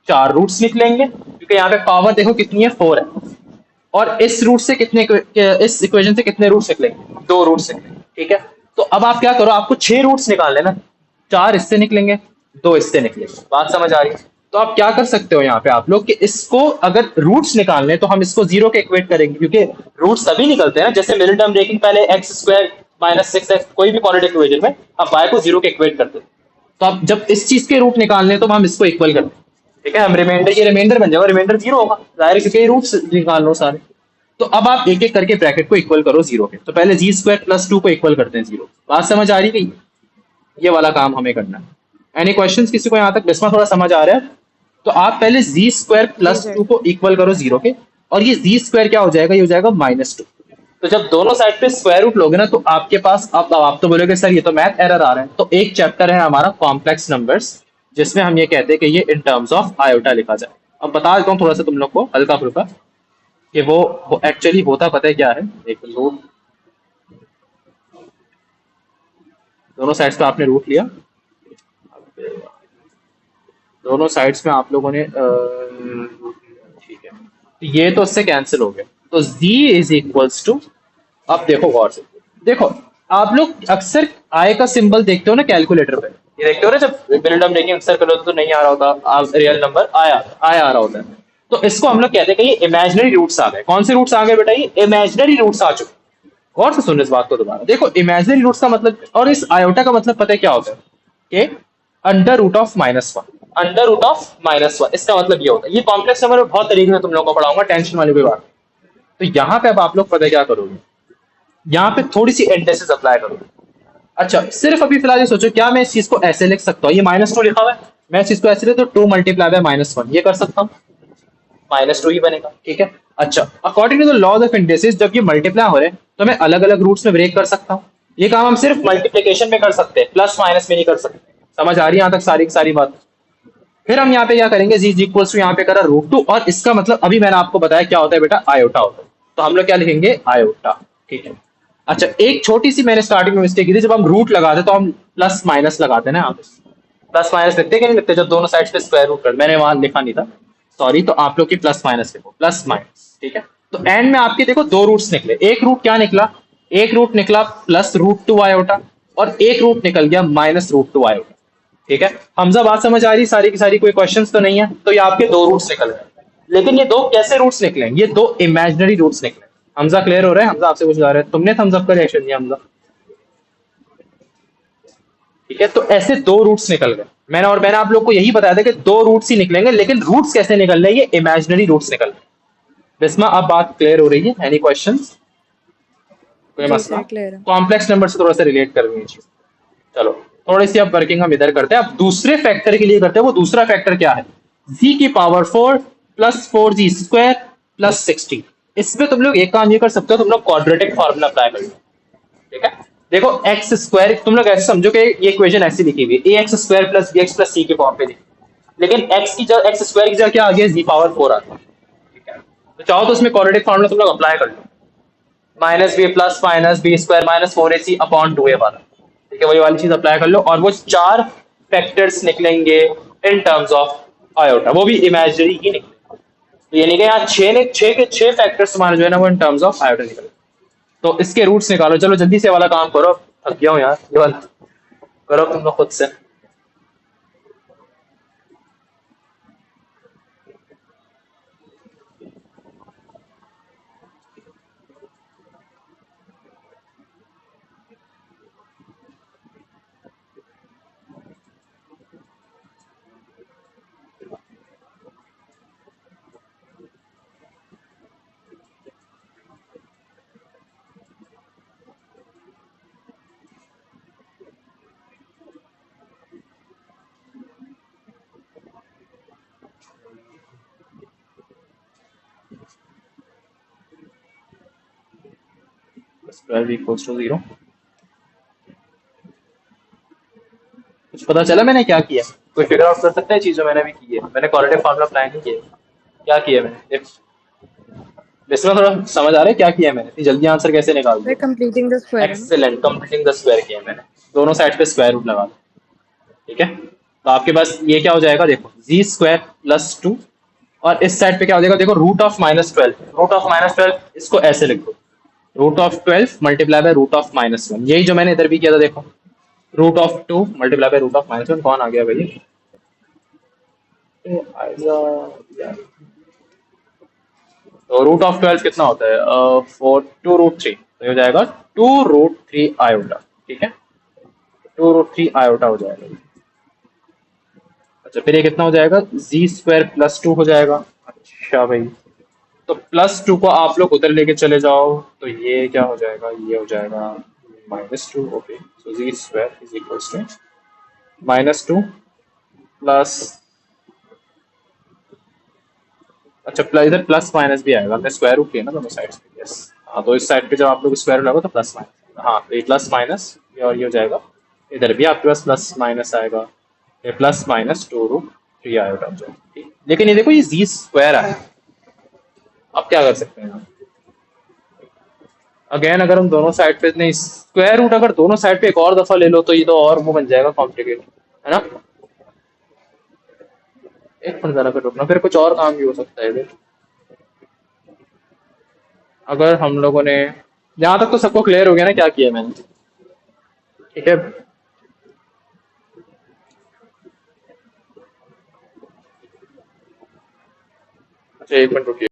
4 रूट्स निकलेंगे, क्योंकि यहाँ पे पावर देखो कितनी है, 4 है। और इस रूट से कितने, इस इक्वेशन से कितने रूट्स निकलेंगे, 2 रूट्स निकलेंगे, ठीक है। तो अब आप क्या करो, आपको 6 रूट्स निकालने ना, 4 इससे निकलेंगे, 2 इससे निकलेंगे। बात समझ आ रही है? तो आप क्या कर सकते हो यहाँ पे आप लोग कि इसको अगर रूट्स निकालने तो हम इसको 0 के इक्वेट करेंगे, क्योंकि रूट्स तभी निकलते हैं ना जैसे मिडिल टर्म ब्रेकिंग पहले एक्स स्क्वायर माइनस 6x कोई भी क्वाड्रेटिक इक्वेशन में हम y को 0 के इक्वेट करते हैं। तो अब जब इस चीज के रूट निकालने तो हम इसको इक्वल करते हैं, ठीक है। हम रिमाइंडर, ये रिमाइंडर बन जाएगा, रिमाइंडर 0 होगा जाहिर है, क्योंकि रूट्स निकाल लो सारे। तो अब आप एक एक करके ब्रैकेट को इक्वल करो 0 के। तो पहले जी स्क्वायर प्लस 2 को इक्वल करते हैं 0। बात समझ आ रही है? ये वाला काम हमें करना है। एनी क्वेश्चंस किसी को यहाँ तक? बिस्मा थोड़ा समझ आ रहा है? तो आप पहले जी स्क्वायर जी प्लस सर। 2 को इक्वल करो 0 के, और ये जी स्क्वायर क्या हो जाएगा, ये हो जाएगा -2। तो जब दोनों साइड पे स्क्वायर रूट लोगे ना तो आपके पास, अब आप तो बोलोगे सर ये तो मैथ एरर आ रहा है। तो एक चैप्टर है हमारा कॉम्प्लेक्स नंबर्स, जिसमें हम ये कहते हैं कि ये इन टर्म्स ऑफ आयोटा लिखा जाए। अब बता देता हूँ थोड़ा सा तुम लोग को हल्का फुल्का कि वो एक्चुअली होता पता है क्या है। एक रूट, दोनों साइड्स पे आपने रूट लिया, दोनों साइड्स में आप लोगों ने ठीक है, तो ये तो उससे कैंसिल हो गया। तो z इज इक्वल्स टू, अब देखो गौर से, देखो आप लोग अक्सर आय का सिंबल देखते हो ना कैलकुलेटर पे, ये देखते हो ना जब मिडिल ब्रेकिंग अक्सर करो तो नहीं आ रहा होता, रियल नंबर आया आ रहा होता है। तो इसको हम लोग कहते हैं कि ये इमेजिनरी रूट्स आ गए। कौन से रूट्स आ गए बेटा? ये इमेजिनरी रूट्स आ चुके। गौर से सुन इस बात को दोबारा, देखो इमेजिनरी रूट्स का मतलब, और इस आयोटा का मतलब पता है क्या होता है कि under root of -1, under root of -1, इसका मतलब ये होता है। ये कॉम्प्लेक्स नंबर में बहुत तरीके से तुम लोगों को पढ़ाऊंगा, टेंशन वाली कोई बात। तो यहाँ पे अब आप लोग पता है क्या करोगे, यहाँ पे थोड़ी सी एंटेसिस अप्लाई करोगे। अच्छा सिर्फ अभी फिलहाल ये सोचो, क्या मैं इस चीज को ऐसे लिख सकता हूँ, ये -2 लिखा हुआ है, मैं इस चीज को ऐसे लिख तो 2 मल्टीप्लाई बाय -1, ये कर सकता हूँ, -2 ही बनेगा, ठीक है। अच्छा according to the laws of indices जब ये मल्टीप्लाई हो रहे हैं तो मैं अलग अलग रूट्स में ब्रेक कर सकता हूँ। ये काम हम सिर्फ मल्टीप्लिकेशन में कर सकते हैं, प्लस माइनस में नहीं कर सकते। समझ आ रही है यहाँ तक सारी की सारी बात? फिर हम यहाँ पे क्या करेंगे, जी इक्वल्स टू यहाँ पे करा √2, और इसका मतलब अभी मैंने आपको बताया क्या होता है बेटा, आयोटा होता है। तो हम लोग क्या लिखेंगे, आयोटा, ठीक है। अच्छा एक छोटी सी मैंने स्टार्टिंग में मिस्टेक की थी, जब हम रूट लगाते तो हम प्लस माइनस लगाते ना, यहाँ पे प्लस माइनस लिखते कि नहीं लिखते, जब दोनों साइड पे स्क्वायर रूट कर, मैंने वहां लिखा नहीं था, सॉरी। तो आप लोग की प्लस माइनस लिखो, प्लस माइनस, ठीक है। तो एंड में आपके देखो 2 रूट्स निकले, एक रूट क्या निकला, एक रूट निकला +√2 आयोटा, और एक रूट निकल गया -√2 आयोटा, ठीक है। हमजा बात समझ आ रही सारी की सारी? कोई क्वेश्चंस तो नहीं है? तो ये आपके 2 रूट्स निकल गए, लेकिन ये 2 कैसे रूट्स निकले, ये 2 इमेजिनरी रूट्स निकले। हमजा क्लियर हो रहा है? हमजा आपसे कुछ जा रहा है, तुमने थम्स अप का रिएक्शन दिया हमजा, ठीक है। तो ऐसे 2 रूट्स निकल गए मैंने आप लोग को यही बताया था कि 2 रूट्स ही निकलेंगे, लेकिन रूट्स कैसे निकल रहे हैं, ये इमेजिनरी रूट्स निकल रहे हैं। बिस्मा अब बात क्लियर हो रही है? Any questions? कोई जी मसला? सर क्लियर है। कॉम्प्लेक्स नंबर से थोड़ा सा रिलेट कर रही चीज। चलो थोड़ी सी अब वर्किंग हम इधर करते हैं, अब दूसरे फैक्टर के लिए करते हैं। वो दूसरा फैक्टर क्या है, z⁴ प्लस 4z² प्लस 16। इसमें तुम लोग एक काम ये कर सकते हो, तुम लोग क्वाड्रेटिक फार्मूला अप्लाई कर लो, ठीक है। देखो एक्स स्क्वायर, तुम लोग ऐसे समझो कि ये इक्वेशन ऐसी लिखी हुई है, ax² plus bx plus c के फॉर्म पे लिखी, लेकिन x की जगह x स्क्वायर की जगह क्या आ गया, z⁴ आ गया, ठीक है। तो चाहो तो उसमें क्वाड्रेटिक फार्मूला तुम लोग अप्लाई कर लो, -b plus -b² -4ac upon 2a वाला, ठीक है। वही वाली चीज अप्लाई कर लो, और वो 4 फैक्टर्स निकलेंगे इन टर्म्स ऑफ आयोटा, वो भी इमेजिनरी ही निकले। तो यानी कि यहाँ 6 के 6 फैक्टर्स तुम्हारे जो है ना वो इन टर्म्स ऑफ आयोटा निकले। तो इसके रूट्स निकालो। चलो जल्दी से वाला काम करो, थक गया हूँ यार, ये वाला करो तुम लोग खुद से। Square equals to 0। कुछ पता चला मैंने क्या किया? कोई फिगर आउट कर सकता है चीज जो मैंने भी की है? मैंने क्वाड्रेटिक फार्मूला अप्लाई नहीं किया, क्या किया मैंने? इसमें थोड़ा समझ आ रहा है क्या किया मैंने? इतनी जल्दी आंसर कैसे निकाल वे दिया? कंप्लीटिंग द स्क्वायर है ना। एक्सेलेंट, कंप्लीटिंग द स्क्वायर किया मैंने, दोनों साइड पे स्क्वायर रूट लगा दो, ठीक है। तो आपके पास ये क्या हो जाएगा, देखो जी स्क्वायर प्लस टू, और इस साइड पे क्या हो जाएगा, देखो रूट ऑफ माइनस ट्वेल्व, इसको ऐसे लिख दो, root of 12 multiply by root of minus one, यही जो मैंने इधर भी किया था, देखो root of two multiply by root of minus one, कौन आ गया भाई, ये आएगा, तो रूट ऑफ 12 कितना होता है, फोर टू रूट थ्री, तो ये हो जाएगा टू रूट थ्री आयोटा, ठीक है, टू रूट थ्री आयोटा हो जाएगा। अच्छा फिर ये कितना हो जाएगा, जी स्क्वायर प्लस टू हो जाएगा। अच्छा भाई, तो प्लस टू को आप लोग उधर लेके चले जाओ, तो ये क्या हो जाएगा, ये हो जाएगा minus two, okay, so g square is equals to minus two plus, अच्छा प्लस, इधर प्लस माइनस भी आएगा, हमने स्क्वायर रूट लिया ना दोनों साइड पे, यस। हाँ तो इस साइड पे जब आप लोग स्क्वायर रूट लगाओ तो प्लस माइनस, हाँ तो ये प्लस माइनस, ये और ये हो जाएगा, इधर भी आपके पास प्लस माइनस आएगा, ये plus minus two root three आएगा, ठीक। लेकिन ये देखो ये जी स्क्वायर आया, अब क्या कर सकते हैं, अगेन अगर हम दोनों साइड पे नहीं, स्क्वायर रूट अगर दोनों साइड पे एक और दफा ले लो तो ये तो और वो बन जाएगा कॉम्प्लिकेट, है ना। एक मिनट जरा फिर रुकना, फिर कुछ और काम भी हो सकता है फिर, अगर हम लोगों ने, जहां तक तो सबको क्लियर हो गया ना क्या किया मैंने, ठीक है। अच्छा एक मिनट रुकिए।